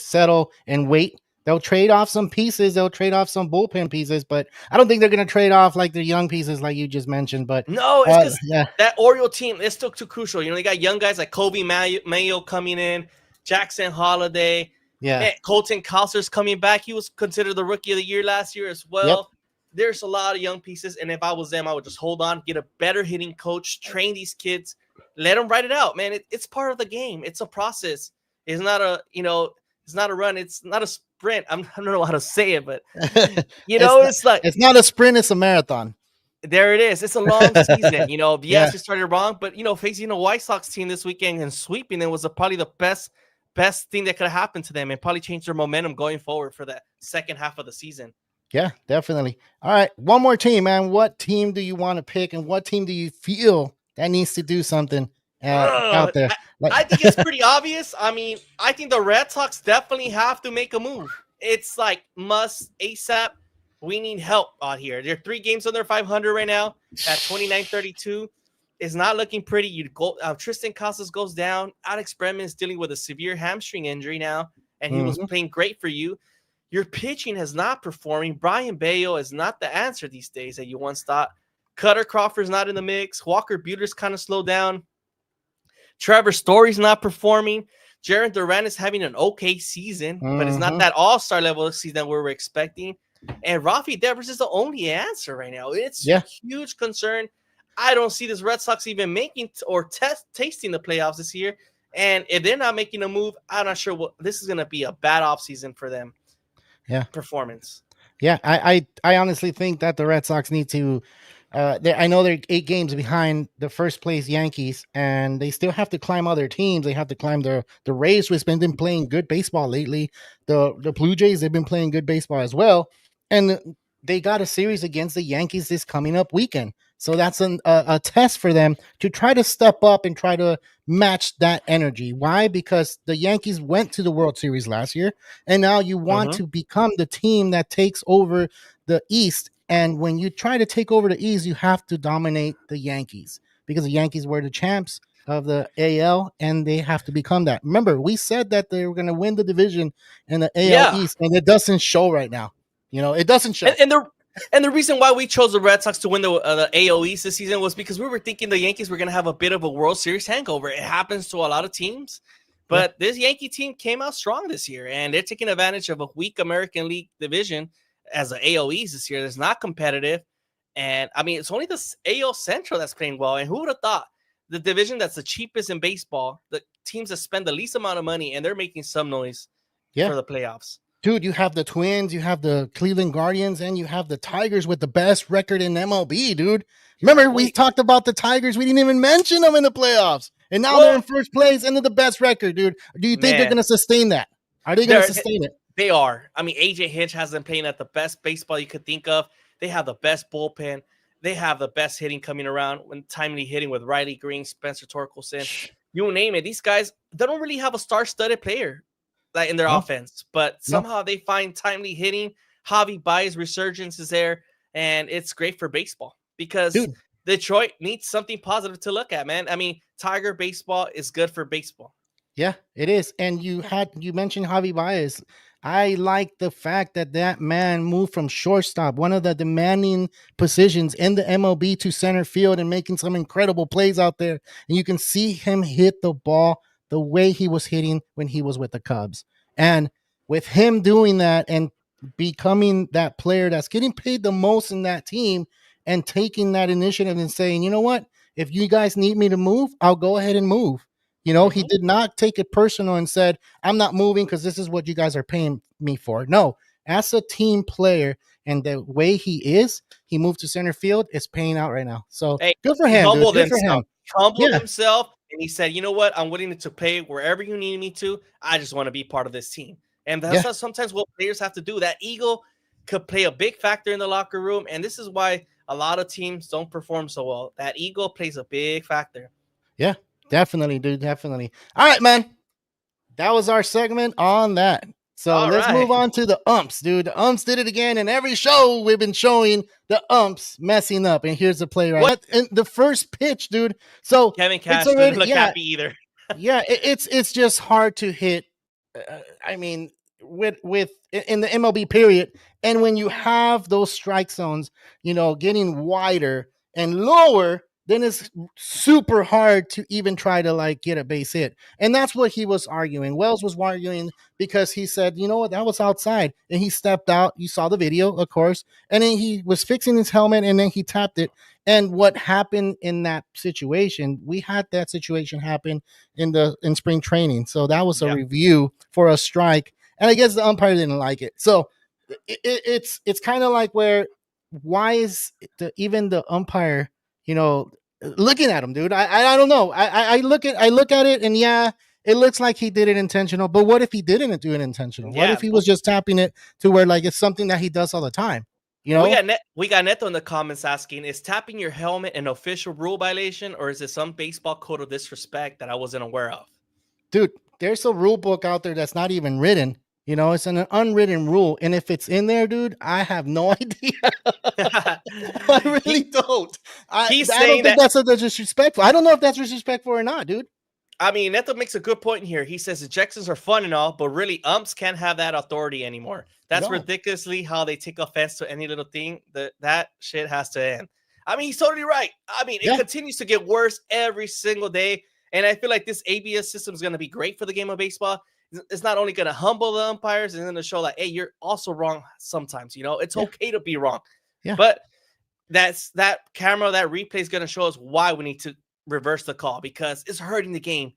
settle and wait. They'll trade off some pieces. They'll trade off some bullpen pieces, but I don't think they're gonna trade off like the young pieces like you just mentioned. But No, it's because yeah, that Oriole team is still too crucial. They got young guys like Kobe Mayo coming in, Jackson Holiday, yeah, Colton Cowser's coming back. He was considered the rookie of the year last year as yep. well. There's a lot of young pieces, and if I was them, I would just hold on, get a better hitting coach, train these kids, let them write it out, man. It's part of the game. It's a process. It's not a it's not a run. It's not a sprint. I don't know how to say it, but it's not, it's like it's not a sprint, it's a marathon. there it is. It's a long season. Yeah, Yes, we started wrong, but facing a White Sox team this weekend and sweeping them was probably the best thing that could have happened to them, and probably changed their momentum going forward for the second half of the season. yeah, definitely. All right, one more team, man. What team do you want to pick, and what team do you feel that needs to do something out Ugh, there? I, Like, I think it's pretty obvious. I mean, I think the Red Sox definitely have to make a move. It's like must ASAP. We need help out here. They're 3 games under 500 right now at 29-32. It's not looking pretty. You go. Tristan Casas goes down. Alex Bregman is dealing with a severe hamstring injury now, and he was mhm. playing great for you. Your pitching is not performing. Brian Bayo is not the answer these days that you once thought. Cutter Crawford's not in the mix. Walker Buehler's kind of slowed down. Trevor Story's not performing. Jaron Duran is having an okay season, but it's not Mhm. that all-star level season we were expecting. And Rafi Devers is the only answer right now. It's Yeah. a huge concern. I don't see this Red Sox even making or tasting the playoffs this year. And if they're not making a move, I'm not sure what this is going to be a bad offseason for them. Yeah. Performance. Yeah, I honestly think that the Red Sox need to. I know they're 8 games behind the first place Yankees, and they still have to climb other teams. They have to climb the Rays, who's been playing good baseball lately. The Blue Jays, they've been playing good baseball as well, and they got a series against the Yankees this coming up weekend. So that's a test for them to try to step up and try to match that energy. Why? Because the Yankees went to the World Series last year, and now you want Mm-hmm. to become the team that takes over the East. And when you try to take over the East, you have to dominate the Yankees because the Yankees were the champs of the AL and they have to become that. Remember, we said that they were going to win the division in the AL Yeah. East, and it doesn't show right now. It doesn't show. And the reason why we chose the Red Sox to win the AL East this season was because we were thinking the Yankees were going to have a bit of a World Series hangover. It happens to a lot of teams, but this Yankee team came out strong this year, and they're taking advantage of a weak American League division as the AL East this year. That's not competitive, and I mean it's only the AL Central that's playing well. And who would have thought the division that's the cheapest in baseball, the teams that spend the least amount of money, and they're making some noise Yeah. for the playoffs. Dude, you have the Twins, you have the Cleveland Guardians, and you have the Tigers with the best record in MLB, dude. Remember, we talked about the Tigers. We didn't even mention them in the playoffs. And now they're in first place and they're the best record, dude. Do you think they're going to sustain that? Are they going to sustain it? They are. I mean, AJ Hinch has them playing at the best baseball you could think of. They have the best bullpen. They have the best hitting coming around when timely hitting with Riley Green, Spencer Torkelson. You name it. These guys, they don't really have a star-studded player like in their offense, but somehow they find timely hitting. Javi Baez resurgence is there, and it's great for baseball because Detroit needs something positive to look at, man. I mean, Tiger baseball is good for baseball. Yeah, it is. And you mentioned Javi Baez. I like the fact that man moved from shortstop, one of the demanding positions in the MLB, to center field and making some incredible plays out there. And you can see him hit the ball the way he was hitting when he was with the Cubs. And with him doing that and becoming that player that's getting paid the most in that team and taking that initiative and saying, you know what, if you guys need me to move, I'll go ahead and move. He did not take it personal and said, I'm not moving because this is what you guys are paying me for. No, as a team player and the way he moved to center field, it's paying out right now. So good for him, dude. Good for him. Humbled himself, and he said, you know what? I'm willing to pay wherever you need me to. I just want to be part of this team. And that's sometimes what players have to do. That ego could play a big factor in the locker room, and this is why a lot of teams don't perform so well. That ego plays a big factor. Yeah. Definitely, dude. Definitely. All right, man. That was our segment on that. So let's move on to the umps, dude. The umps did it again. In every show, we've been showing the umps messing up. And here's the play right in the first pitch, dude. So Kevin Cash didn't look happy either. It's just hard to hit. I mean, with in the MLB period, and when you have those strike zones, getting wider and lower, then it's super hard to even try to get a base hit. And that's what he was arguing. Wells was arguing because he said, you know what, that was outside. And he stepped out. You saw the video, of course. And then he was fixing his helmet and then he tapped it. And what happened in that situation, we had that situation happen in spring training. So that was a review for a strike. and I guess the umpire didn't like it. So it's kind of like where why is even the umpire, you know, looking at him, dude? I don't know. I look at it, and yeah, it looks like he did it intentional. But what if he didn't do it intentional? What if Yeah, he was just tapping it to where like it's something that he does all the time? You we know, got we got Neto in the comments asking, is tapping your helmet an official rule violation, or is it some baseball code of disrespect that I wasn't aware of? dude, there's a rule book out there that's not even written. You know, it's an unwritten rule, and if it's in there, dude, I have no idea. I really he, don't. he's I don't saying think that. that's a disrespectful. I don't know if that's disrespectful or not, dude. I mean, Neto makes a good point here. He says ejections are fun and all, but really, umps can't have that authority anymore. That's No. ridiculously how they take offense to any little thing. That shit has to end. I mean, he's totally right. I mean, it Yeah. continues to get worse every single day. And I feel like this ABS system is going to be great for the game of baseball. It's not only going to humble the umpires and then to show like, hey, you're also wrong sometimes. You know, it's Yeah. okay to be wrong. Yeah. But that camera, that replay is going to show us why we need to reverse the call because it's hurting the game.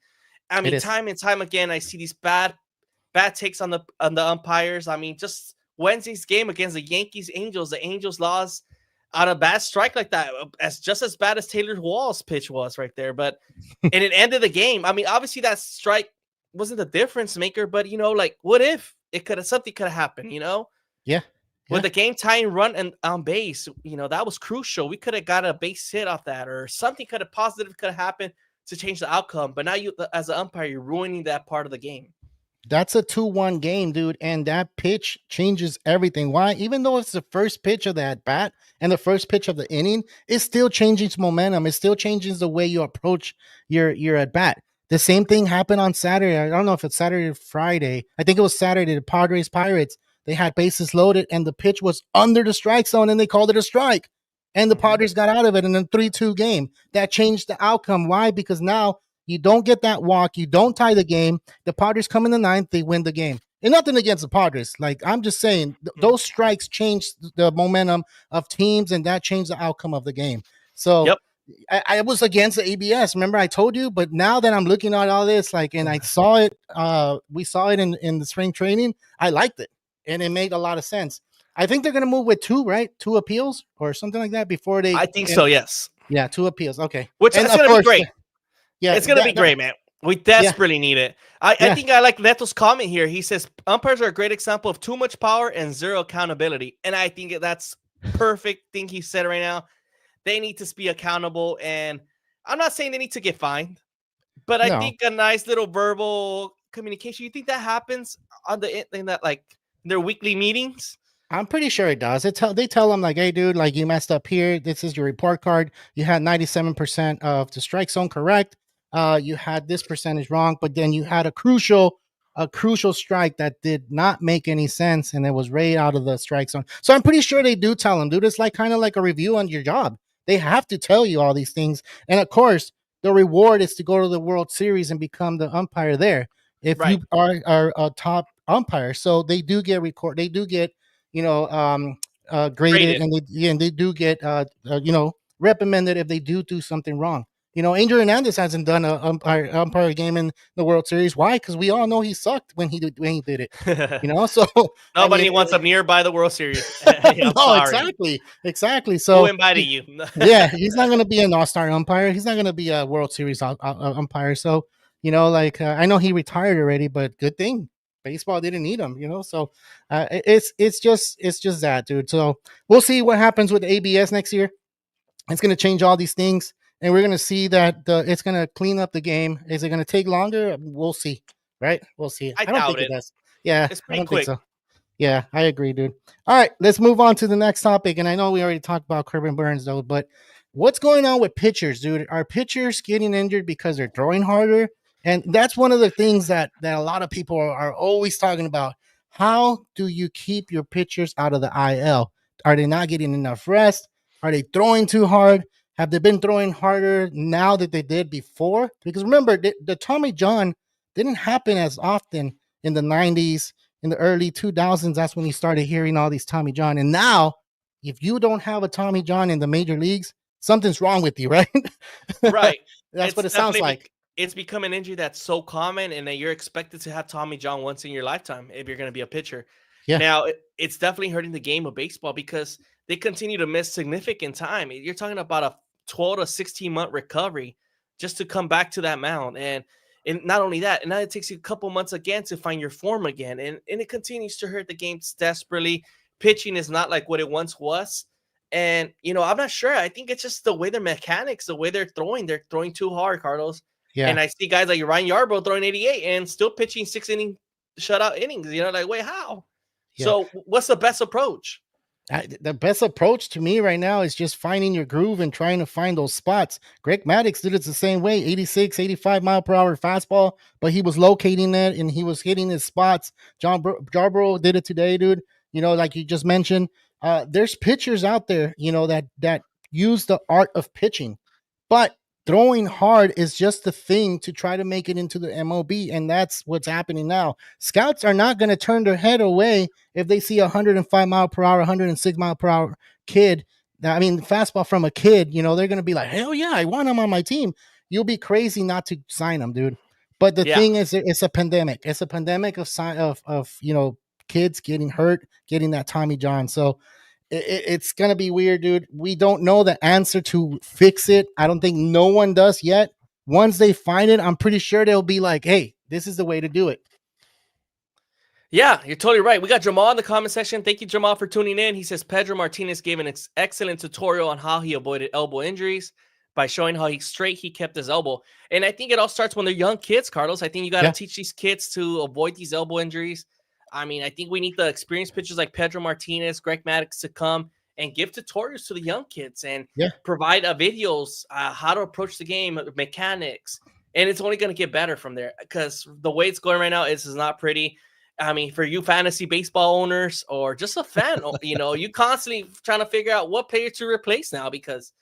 I It mean, is. time and time again, I see these bad takes on the umpires. I mean, just Wednesday's game against the Yankees Angels, the Angels lost on a bad strike like that, as just as bad as Taylor Wall's pitch was right there. But and it ended the game. I mean, obviously that strike wasn't the difference maker, but you know, like what if it could have something could have happened, you know? Yeah. With Yeah. the game tying run and on base, you know, that was crucial. We could have got a base hit off that, or something could have positive could have happened to change the outcome. But now you, as an umpire, you're ruining that part of the game. That's a 2-1 game, dude. And that pitch changes everything. Why? Even though it's the first pitch of that bat and the first pitch of the inning, it still changes momentum. It still changes the way you approach your at bat. The same thing happened on Saturday. I don't know if it's Saturday or Friday. I think it was Saturday. The Padres Pirates, they had bases loaded and the pitch was under the strike zone and they called it a strike. And the Padres got out of it in a 3-2 game. That changed the outcome. Why? Because now you don't get that walk. You don't tie the game. The Padres come in the ninth. They win the game. And nothing against the Padres. Like, I'm just saying, those strikes changed the momentum of teams, and that changed the outcome of the game. So Yep. I was against the ABS. Remember, I told you. But now that I'm looking at all this, like, and I saw it, we saw it in the spring training. I liked it, and it made a lot of sense. I think they're going to move with 2, right? 2 appeals or something like that before they. I think so. Yes. Yeah, 2 appeals. Okay. Which and is of going to be course, great. Yeah, it's going to be great, man. We desperately need it. I think I like Neto's comment here. He says umpires are a great example of too much power and zero accountability. And I think that's perfect thing he said right now. They need to be accountable. And I'm not saying they need to get fined, but I think a nice little verbal communication. You think that happens on in that like their weekly meetings? I'm pretty sure it does. They tell them like, hey, dude, like you messed up here. This is your report card. You had 97% of the strike zone correct. You had this percentage wrong, but then you had a crucial strike that did not make any sense, and it was right out of the strike zone. So I'm pretty sure they do tell them, dude. It's like kind of like a review on your job. They have to tell you all these things, and of course, the reward is to go to the World Series and become the umpire there. If you are a top umpire, so they do get They do get graded, and they do get reprimanded if they do something wrong. Angel Hernandez hasn't done a umpire game in the World Series. Why? Because we all know he sucked when he did it. So nobody wants him nearby the World Series. No, sorry. exactly. So who invited you? Yeah, he's not going to be an all-star umpire. He's not going to be a World Series umpire. So I know he retired already, but good thing baseball didn't need him. So it's just that, dude. So we'll see what happens with ABS next year. It's going to change all these things, and we're going to see that it's going to clean up the game. Is it going to take longer? We'll see, right? We'll see. I don't doubt think it. it does. Yeah, it's I pretty don't quick. think so. Yeah, I agree, dude. All right, let's move on to the next topic. And I know we already talked about Corbin Burns, though, but what's going on with pitchers, dude? Are pitchers getting injured because they're throwing harder? And that's one of the things that a lot of people are always talking about. How do you keep your pitchers out of the IL? Are they not getting enough rest? Are they throwing too hard? Have they been throwing harder now that they did before? Because remember, the Tommy John didn't happen as often in the 90s. In the early 2000s, that's when you started hearing all these Tommy John. And now, if you don't have a Tommy John in the major leagues, something's wrong with you, right? Right. That's what it sounds like. it's become an injury that's so common, and that you're expected to have Tommy John once in your lifetime if you're going to be a pitcher. Yeah, Now, it's definitely hurting the game of baseball because they continue to miss significant time. You're talking about a 12 to 16-month recovery just to come back to that mound. And not only that, and now it takes you a couple months again to find your form again. And it continues to hurt the games desperately. Pitching is not like what it once was. And, I'm not sure. I think it's just the way their mechanics, the way they're throwing. They're throwing too hard, Carlos. yeah, And I see guys like Ryan Yarbrough throwing 88 and still pitching 6-inning shutout innings. Like, wait, how? yeah. So what's the best approach? The best approach to me right now is just finding your groove and trying to find those spots. Greg Maddux did it the same way, 86, 85 mile per hour fastball, but he was locating it and he was hitting his spots. Jarborough did it today, dude. Like you just mentioned, there's pitchers out there, that use the art of pitching, but throwing hard is just the thing to try to make it into the MLB, and that's what's happening now. Scouts are not going to turn their head away if they see a 105 mile per hour, 106 mile per hour kid. I mean, fastball from a kid, they're going to be like, hell yeah, I want him on my team. You'll be crazy not to sign him, dude. But the Yeah. thing is, it's a pandemic. It's a pandemic of kids getting hurt, getting that Tommy John. So it's going to be weird, dude. We don't know the answer to fix it. I don't think no one does yet. Once they find it, I'm pretty sure they'll be like, hey, this is the way to do it. Yeah, you're totally right. We got Jamal in the comment section. Thank you, Jamal, for tuning in. He says Pedro Martinez gave an excellent tutorial on how he avoided elbow injuries by showing how he kept his elbow. And I think it all starts when they're young kids, Carlos. I think you got to teach these kids to avoid these elbow injuries. I mean, I think we need the experienced pitchers like Pedro Martinez, Greg Maddux to come and give tutorials to the young kids and provide videos, how to approach the game, mechanics. And it's only going to get better from there because the way it's going right now is not pretty. I mean, for you fantasy baseball owners or just a fan, you constantly trying to figure out what player to replace now because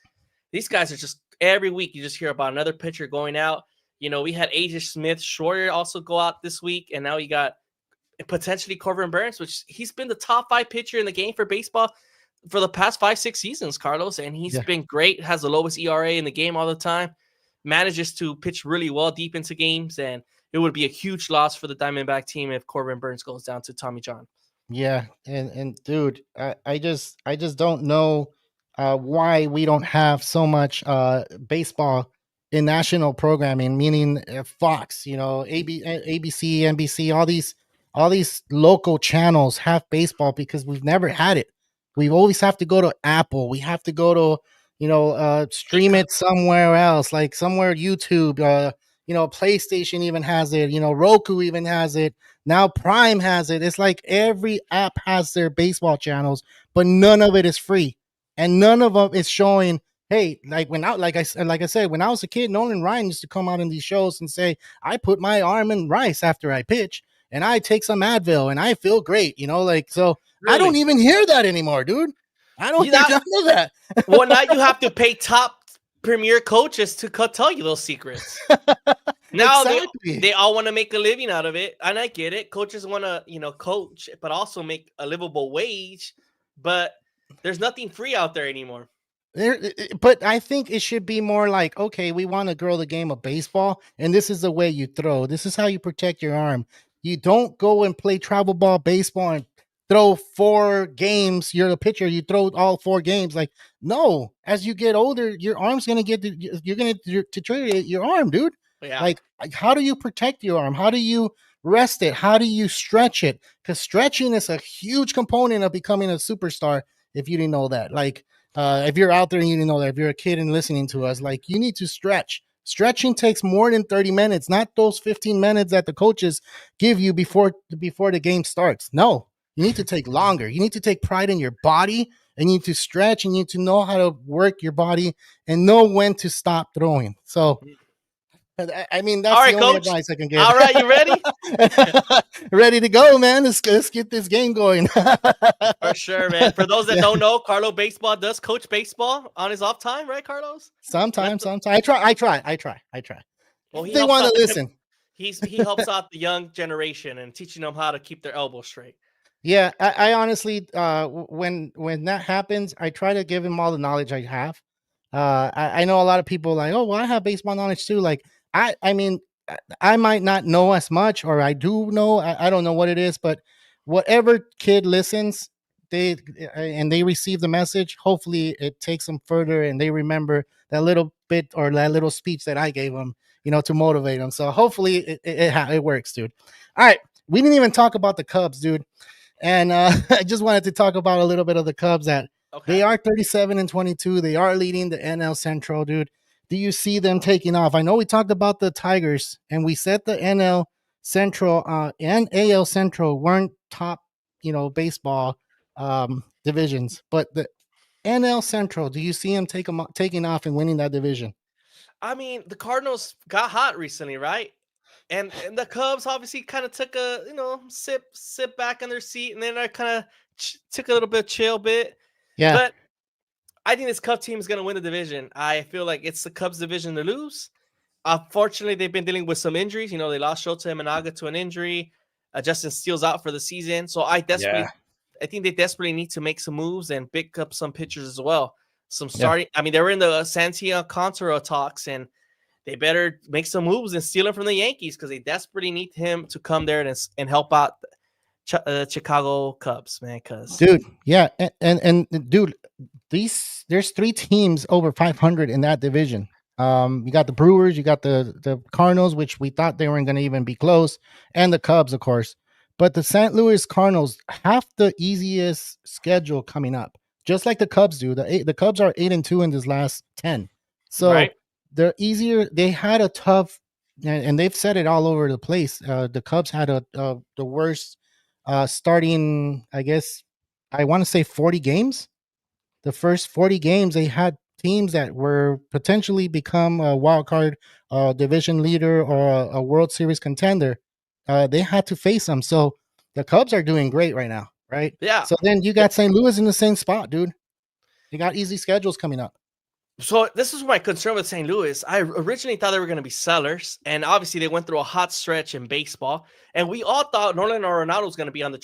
these guys are just every week you just hear about another pitcher going out. We had AJ Smith Schroeder also go out this week, and now you got potentially Corbin Burns, which he's been the top 5 pitcher in the game for baseball for the past 5-6 seasons, Carlos, and he's been great, has the lowest ERA in the game all the time, manages to pitch really well deep into games, and it would be a huge loss for the Diamondback team if Corbin Burns goes down to Tommy John. Yeah, and dude, I just don't know why we don't have so much baseball in national programming, meaning Fox, ABC, NBC, all these local channels have baseball because we've never had it. We always have to go to Apple. We have to go to stream it somewhere else, like somewhere YouTube. PlayStation even has it. Roku even has it. Now Prime has it. It's like every app has their baseball channels, but none of it is free, and none of them is showing. Hey, like like I said, when I was a kid, Nolan Ryan used to come out in these shows and say, "I put my arm in rice after I pitch, and I take some Advil, and I feel great." So really? I don't even hear that anymore, dude. I don't hear none of that. Well, now you have to pay top premier coaches to tell you those secrets. Now they all want to make a living out of it, and I get it. Coaches want to, coach, but also make a livable wage. But there's nothing free out there anymore. But I think it should be more like, okay, we want to grow the game of baseball, and this is the way you throw. This is how you protect your arm. You don't go and play travel ball baseball and throw 4 games. You're the pitcher. You throw all 4 games. Like, no. As you get older, your arm's gonna you're gonna deteriorate your arm, dude. Yeah. Like, how do you protect your arm? How do you rest it? How do you stretch it? Because stretching is a huge component of becoming a superstar. If you didn't know that, like, if you're out there and you didn't know that, if you're a kid and listening to us, like, you need to stretch. Stretching takes more than 30 minutes, not those 15 minutes that the coaches give you before the game starts. No, you need to take longer. You need to take pride in your body, and you need to stretch, and you need to know how to work your body and know when to stop throwing. So, I mean, that's all right, the only Coach. advice I can give. All right, you ready? Ready to go, man. Let's get this game going. For sure, man. For those that don't know, Carlobaseball does coach baseball on his off time, right, Carlos? Sometimes. I try. Well, they want to listen. He helps out the young generation and teaching them how to keep their elbows straight. Yeah, I honestly, when that happens, I try to give him all the knowledge I have. I know a lot of people like, oh, well, I have baseball knowledge too. Like, I mean, I might not know as much, or I do know. I don't know what it is, but whatever kid listens, they and they receive the message. Hopefully, it takes them further, and they remember that little bit or that little speech that I gave them, to motivate them. So hopefully, it works, dude. All right, we didn't even talk about the Cubs, dude. And I just wanted to talk about a little bit of the Cubs that they Okay. are 37-22. They are leading the NL Central, dude. Do you see them taking off? I know we talked about the Tigers and we said the NL Central and AL Central weren't top, baseball divisions, but the NL Central, do you see them taking off and winning that division? I mean, the Cardinals got hot recently, right? And the Cubs obviously kind of took a sit back in their seat, and then I kind of took a little bit chill bit. Yeah, But I think this Cubs team is going to win the division. I feel like it's the Cubs division to lose. Unfortunately, they've been dealing with some injuries. They lost Shota Imanaga to an injury. Justin Steele's out for the season. So I yeah, think they desperately need to make some moves and pick up some pitchers as well. Some yeah. starting. I mean, they were in the Santiago Alcantara talks, and they better make some moves and steal him from the Yankees because they desperately need him to come there and help out Chicago Cubs, man. Because Dude, yeah, and dude, there's three teams over 500 in that division. You got the Brewers, you got the Cardinals, which we thought they weren't going to even be close, and the Cubs, of course. But the St. Louis Cardinals have the easiest schedule coming up, just like the Cubs do. The Cubs are 8-2 in this last 10, so right, they're easier. They had a tough, and they've said it all over the place. The Cubs had the worst starting, I guess, I want to say 40 games. The first 40 games, they had teams that were potentially become a wild card division leader or a World Series contender. They had to face them. So the Cubs are doing great right now, right? yeah. So then you got St. Louis in the same spot, dude. They got easy schedules coming up. So this is my concern with St. Louis. I originally thought they were going to be sellers, and obviously they went through a hot stretch in baseball, and we all thought Nolan Arenado was going to be on the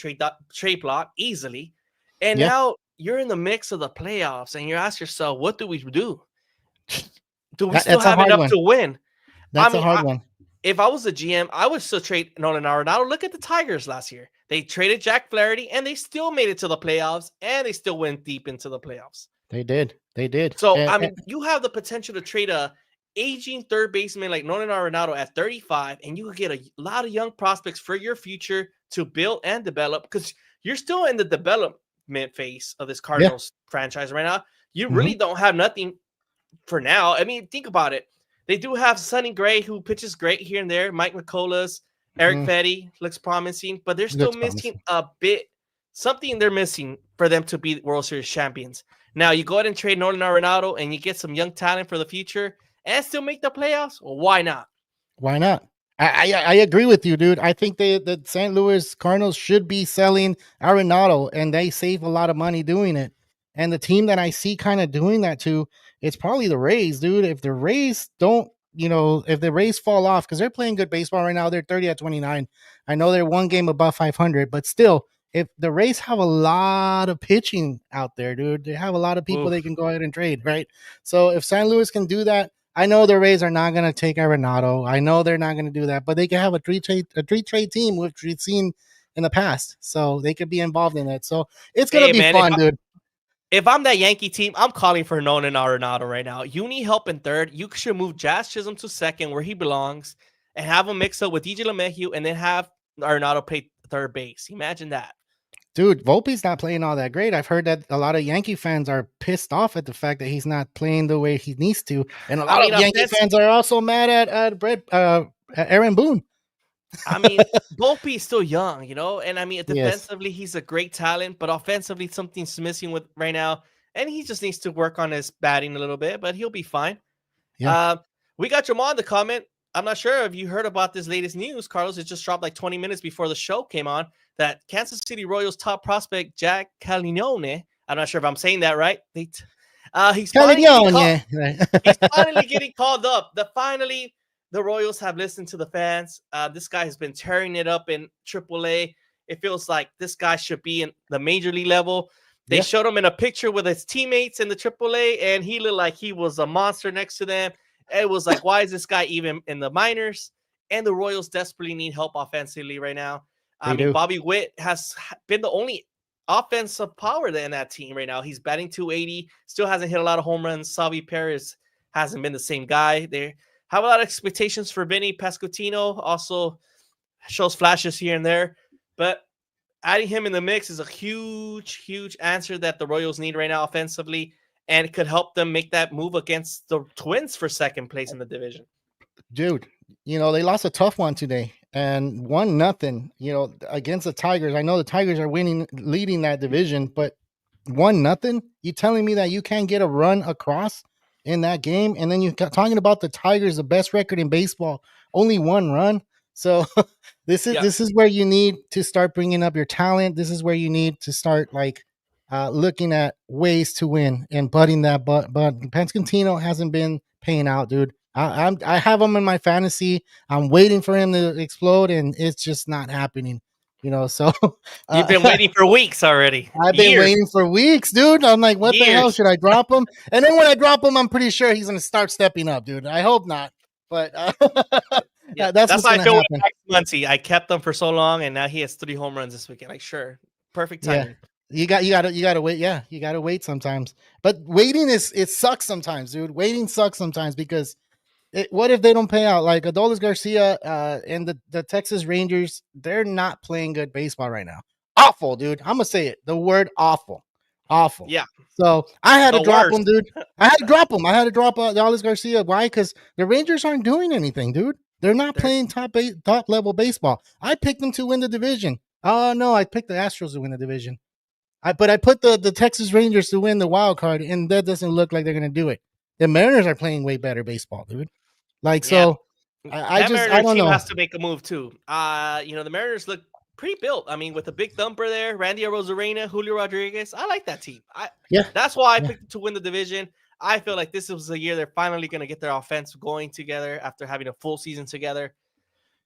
trade block easily, and Yeah, now you're in the mix of the playoffs, and you ask yourself, what do we do? Do we still that's a have hard enough one. to win? I That's a mean, hard one. if I was a GM, I would still trade Nolan Arenado. Look at the Tigers last year; they traded Jack Flaherty, and they still made it to the playoffs, and they still went deep into the playoffs. They did. They did. So, I mean, you have the potential to trade a aging third baseman like Nolan Arenado at 35, and you could get a lot of young prospects for your future to build and develop because you're still in the development phase of this Yeah. Cardinals franchise right now. You Hmm. really don't have nothing for now. I mean, think about it. They do have Sonny Gray, who pitches great here and there. Mike McCullough, Eric Mm, Fetty looks promising, but they're still looks missing promising. a bit. Something they're missing for them to be World Series champions. Now, you go ahead and trade Nolan Arenado and you get some young talent for the future and still make the playoffs. Well, why not? Why not? I agree with you, dude. I think the St. Louis Cardinals should be selling Arenado, and they save a lot of money doing it. And the team that I see kind of doing that too, it's probably the Rays, dude. If the Rays don't, if the Rays fall off because they're playing good baseball right now, they're 30-29. I know they're one game above 500, but still, if the Rays have a lot of pitching out there, dude, they have a lot of people they Oof. can go ahead and trade, right? So if St. Louis can do that, I know the Rays are not going to take Arenado. I know they're not going to do that, but they can have a three trade team, which we've seen in the past. So they could be involved in it. So it's going to Hey, be man, fun, dude. if I'm that Yankee team, I'm calling for Nolan Arenado right now. You need help in third. You should move Jazz Chisholm to second where he belongs and have him mix up with DJ LeMahieu and then have Arenado play third base. Imagine that. Dude, Volpe's not playing all that great. I've heard that a lot of Yankee fans are pissed off at the fact that he's not playing the way he needs to, and a I lot mean, of Yankee fans are also mad at Aaron Boone. I mean, Volpe is still young, and I mean, Yes, defensively, he's a great talent, but offensively, something's missing with right now, and he just needs to work on his batting a little bit, but he'll be fine. yeah. Uh, we got Jamal in the comment. I'm not sure if you heard about this latest news, Carlos. It just dropped like 20 minutes before the show came on that Kansas City Royals top prospect Jack Calinone. I'm not sure if I'm saying that right. He's finally getting called. Caligione. He's finally getting called up. The Royals have listened to the fans. This guy has been tearing it up in AAA. It feels like this guy should be in the major league level. They showed him in a picture with his teammates in the AAA, and he looked like he was a monster next to them. It was like, why is this guy even in the minors? And the Royals desperately need help offensively right now. I They mean, do. Bobby Witt has been the only offensive power in that team right now. He's batting 280, still hasn't hit a lot of home runs. Salvi Perez hasn't been the same guy. They have a lot of expectations for Vinny Pascutino, also shows flashes here and there. But adding him in the mix is a huge answer that the Royals need right now offensively, and it could help them make that move against the Twins for second place in the division. Dude, they lost a tough one today and 1-0, against the Tigers. I know the Tigers are leading that division, but 1-0. You telling me that you can't get a run across in that game? And then talking about the Tigers, the best record in baseball, only one run. So this is where you need to start bringing up your talent. This is where you need to start looking at ways to win and butting that. But Pascantino hasn't been paying out, dude. I have him in my fantasy. I'm waiting for him to explode, and it's just not happening. So You've been waiting for weeks already. I've been waiting for weeks, dude. I'm like, what the hell? Should I drop him? And then when I drop him, I'm pretty sure he's going to start stepping up, dude. I hope not. But that's what's how going to happen. Muncy. I kept him for so long, and now he has 3 home runs this weekend. Like, sure, perfect timing. Yeah. You gotta wait. Yeah, you gotta wait sometimes. But waiting it sucks sometimes, dude. Waiting sucks sometimes because what if they don't pay out? Like Adolis Garcia and the Texas Rangers, they're not playing good baseball right now. Awful, dude. I'm gonna say it. The word awful. Yeah. So I had to drop him, dude. I had to drop him. I had to drop Adolis Garcia. Why? Because the Rangers aren't doing anything, dude. They're not playing top level baseball. I picked them to win the division. Oh no, I picked the Astros to win the division. But I put the Texas Rangers to win the wild card, and that doesn't look like they're gonna do it. The Mariners are playing way better baseball, dude. So I don't know. Has to make a move too. The Mariners look pretty built. I mean, with a big thumper there, Randy Arozarena, Julio Rodriguez. I like that team. That's why I picked to win the division. I feel like this was the year they're finally going to get their offense going together after having a full season together.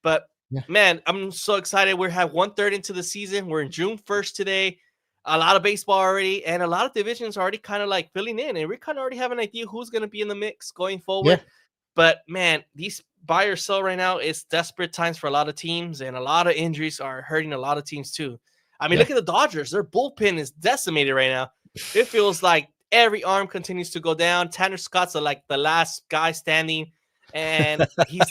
But man, I'm so excited. We have 1/3 into the season. We're in June 1st today. A lot of baseball already, and a lot of divisions already kind of like filling in, and we kind of already have an idea who's going to be in the mix going forward. Yeah. But man, these buy or sell right now is desperate times for a lot of teams, and a lot of injuries are hurting a lot of teams too. I mean, look at the Dodgers. Their bullpen is decimated right now. It feels like every arm continues to go down. Tanner Scott's like the last guy standing, and he's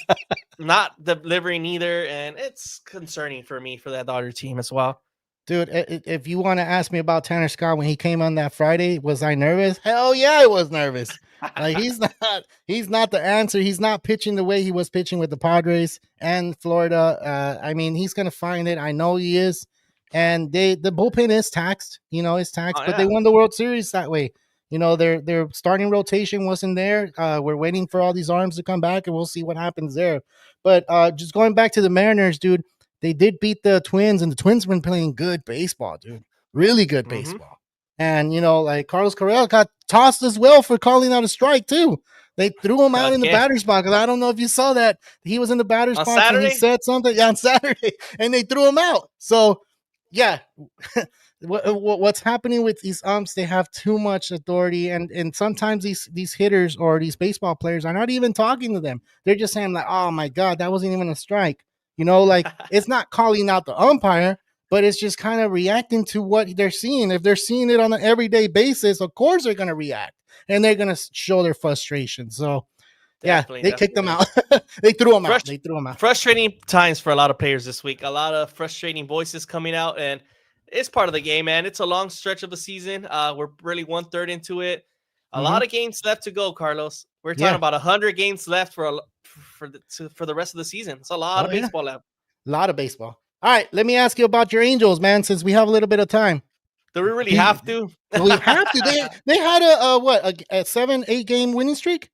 not delivering either. And it's concerning for me for that Dodger team as well. Dude, if you want to ask me about Tanner Scott when he came on that Friday, was I nervous? Hell yeah, I was nervous. Like he's not the answer. He's not pitching the way he was pitching with the Padres and Florida. I mean, he's gonna find it. I know he is. And the bullpen is taxed. It's taxed, but they won the World Series that way. Their starting rotation wasn't there. We're waiting for all these arms to come back, and we'll see what happens there. But just going back to the Mariners, dude. They did beat the Twins, and the Twins been playing good baseball, dude. Really good baseball. And, like Carlos Correa got tossed as well for calling out a strike, too. They threw him out in the batter's box. I don't know if you saw that. He was in the batter's box Saturday? And he said something on Saturday, and they threw him out. So, yeah. What's happening with these umps, they have too much authority, and sometimes these hitters or these baseball players are not even talking to them. They're just saying, like, oh, my God, that wasn't even a strike. It's not calling out the umpire, but it's just kind of reacting to what they're seeing. If they're seeing it on an everyday basis, of course they're going to react, and they're going to show their frustration. So, they kicked them out. They threw them out. They threw them out. Frustrating times for a lot of players this week. A lot of frustrating voices coming out, and it's part of the game, man. It's a long stretch of the season. We're really 1/3 into it. A lot of games left to go, Carlos. We're talking about 100 games left for the rest of the season. It's a lot of baseball left. A lot of baseball. All right, let me ask you about your Angels, man, since we have a little bit of time. Do we really have to? We have to. They had a 7-8 game winning streak?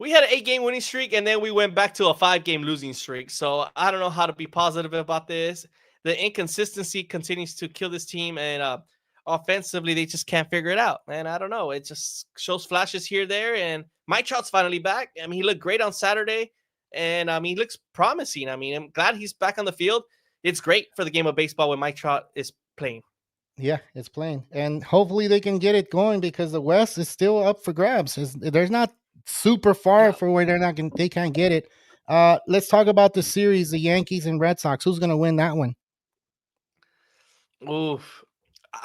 We had an 8-game winning streak, and then we went back to a 5-game losing streak. So I don't know how to be positive about this. The inconsistency continues to kill this team, and offensively, they just can't figure it out. And I don't know. It just shows flashes here, there, and Mike Trout's finally back. I mean, he looked great on Saturday, and he looks promising. I mean, I'm glad he's back on the field. It's great for the game of baseball when Mike Trout is playing. Yeah, it's playing, and hopefully they can get it going because the West is still up for grabs. super far Yeah. for where they can't get it. Let's talk about the series, the Yankees and Red Sox. Who's gonna win that one? Oof.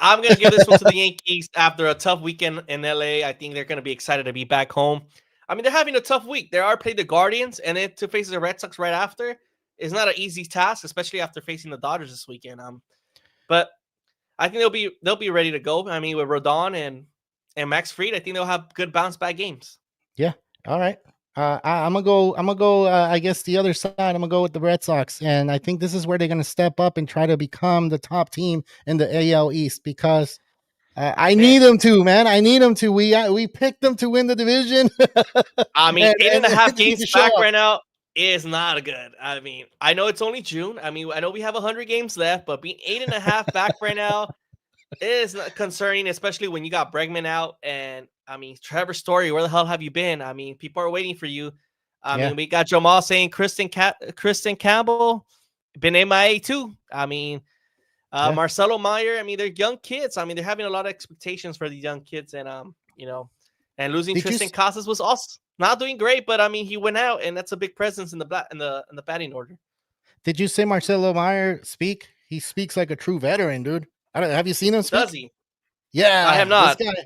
I'm gonna give this one to the Yankees after a tough weekend in LA. I think they're gonna be excited to be back home. I mean, they're having a tough week. They are playing the Guardians, and then to face the Red Sox right after is not an easy task, especially after facing the Dodgers this weekend. But I think they'll be ready to go. I mean, with Rodon and Max Fried, I think they'll have good bounce back games. Yeah. All right. I'm gonna go. I'm gonna go. I guess the other side. I'm gonna go with the Red Sox, and I think this is where they're gonna step up and try to become the top team in the AL East because I Man, need them to, man. I need them to. We picked them to win the division, I mean, eight and a half they need games to show back up. right now is not good. I mean, I know it's only June. I mean, I know we have 100 games left, but being eight and a half back right now is not concerning, especially when you got Bregman out. And I mean, Trevor Story, where the hell have you been? I mean, people are waiting for you. I Yeah, mean, we got Jamal saying Kristen Campbell been MIA too. I mean, yeah. Marcelo Meyer. I mean, they're young kids. I mean, they're having a lot of expectations for the young kids, and and losing Did you Tristan Casas was also not doing great. But I mean, he went out, and that's a big presence in the batting order. did you say Marcelo Meyer speak? He speaks like a true veteran, dude. I don't. Have you seen him Does speak? he? I have Yeah, this not. guy,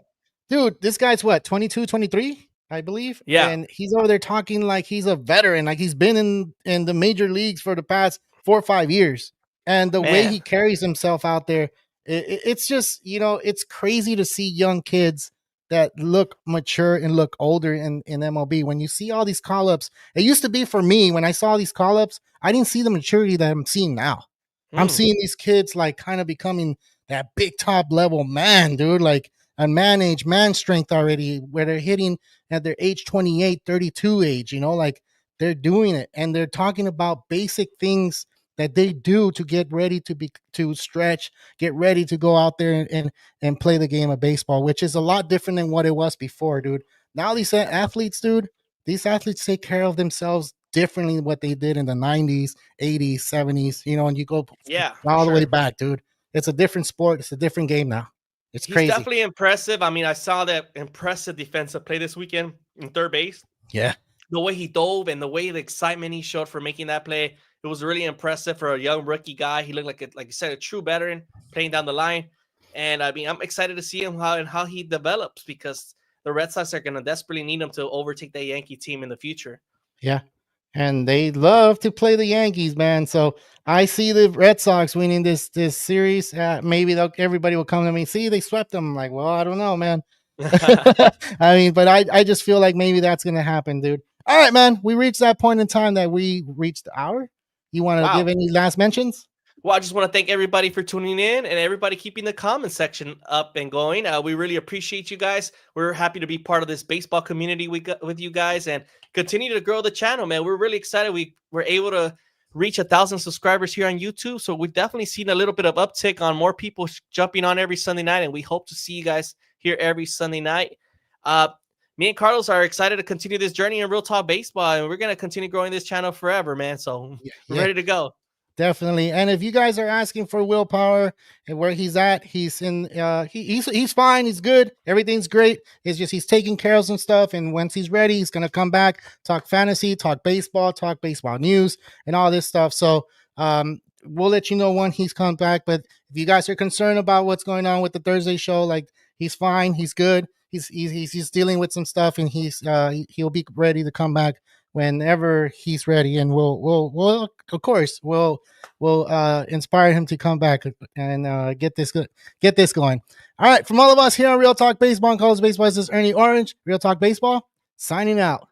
dude, this guy's what, 22, 23, I believe. Yeah, And he's over there talking like he's a veteran, like he's been in the major leagues for the past 4 or 5 years. And the way man. he carries himself out there, it's just, it's crazy to see young kids that look mature and look older in MLB. When you see all these call ups, it used to be for me when I saw these call ups, I didn't see the maturity that I'm seeing now. I'm Hmm. seeing these kids like kind of becoming that big top level man, dude, like a man age, man strength already, where they're hitting at their age 28, 32 age, like they're doing it and they're talking about basic things that they do to get ready to stretch, get ready to go out there and play the game of baseball, which is a lot different than what it was before, dude. Now these athletes, dude, these athletes take care of themselves differently than what they did in the 90s, 80s, 70s, and you go Yeah, for all the way sure. back, dude. It's a different sport. It's a different game now. It's He's crazy. definitely impressive. I mean, I saw that impressive defensive play this weekend in third base. Yeah. The way he dove and the way the excitement he showed for making that play, it was really impressive for a young rookie guy. He looked like you said, a true veteran playing down the line. And I mean, I'm excited to see him how he develops because the Red Sox are going to desperately need him to overtake that Yankee team in the future. Yeah. And they love to play the Yankees, man. So I see the Red Sox winning this series. Maybe everybody will come to me. See, they swept them. I'm like, well, I don't know, man. I mean, but I just feel like maybe that's gonna happen, dude. All right, man. We reached that point in time that we reached the hour. You want to give Wow. any last mentions? Well, I just want to thank everybody for tuning in and everybody keeping the comment section up and going. We really appreciate you guys. We're happy to be part of this baseball community with you guys and continue to grow the channel, man. We're really excited. We were able to reach 1,000 subscribers here on YouTube. So we've definitely seen a little bit of uptick on more people jumping on every Sunday night. And we hope to see you guys here every Sunday night. Me and Carlos are excited to continue this journey in Real Talk Baseball. And we're going to continue growing this channel forever, man. So Yeah, we're yeah. ready to go. Definitely. And if you guys are asking for Willpower and where he's at, he's in he's fine, he's good, everything's great. It's just he's taking care of some stuff, and once he's ready, he's gonna come back, talk fantasy, talk baseball news, and all this stuff. So we'll let you know when he's come back. But if you guys are concerned about what's going on with the Thursday show, like he's fine, he's good. He's dealing with some stuff, and he'll be ready to come back whenever he's ready, and we'll of course we'll inspire him to come back and get this going. All right, from all of us here on Real Talk Baseball and Carlobaseball, this is Ernie Orange, Real Talk Baseball, signing out.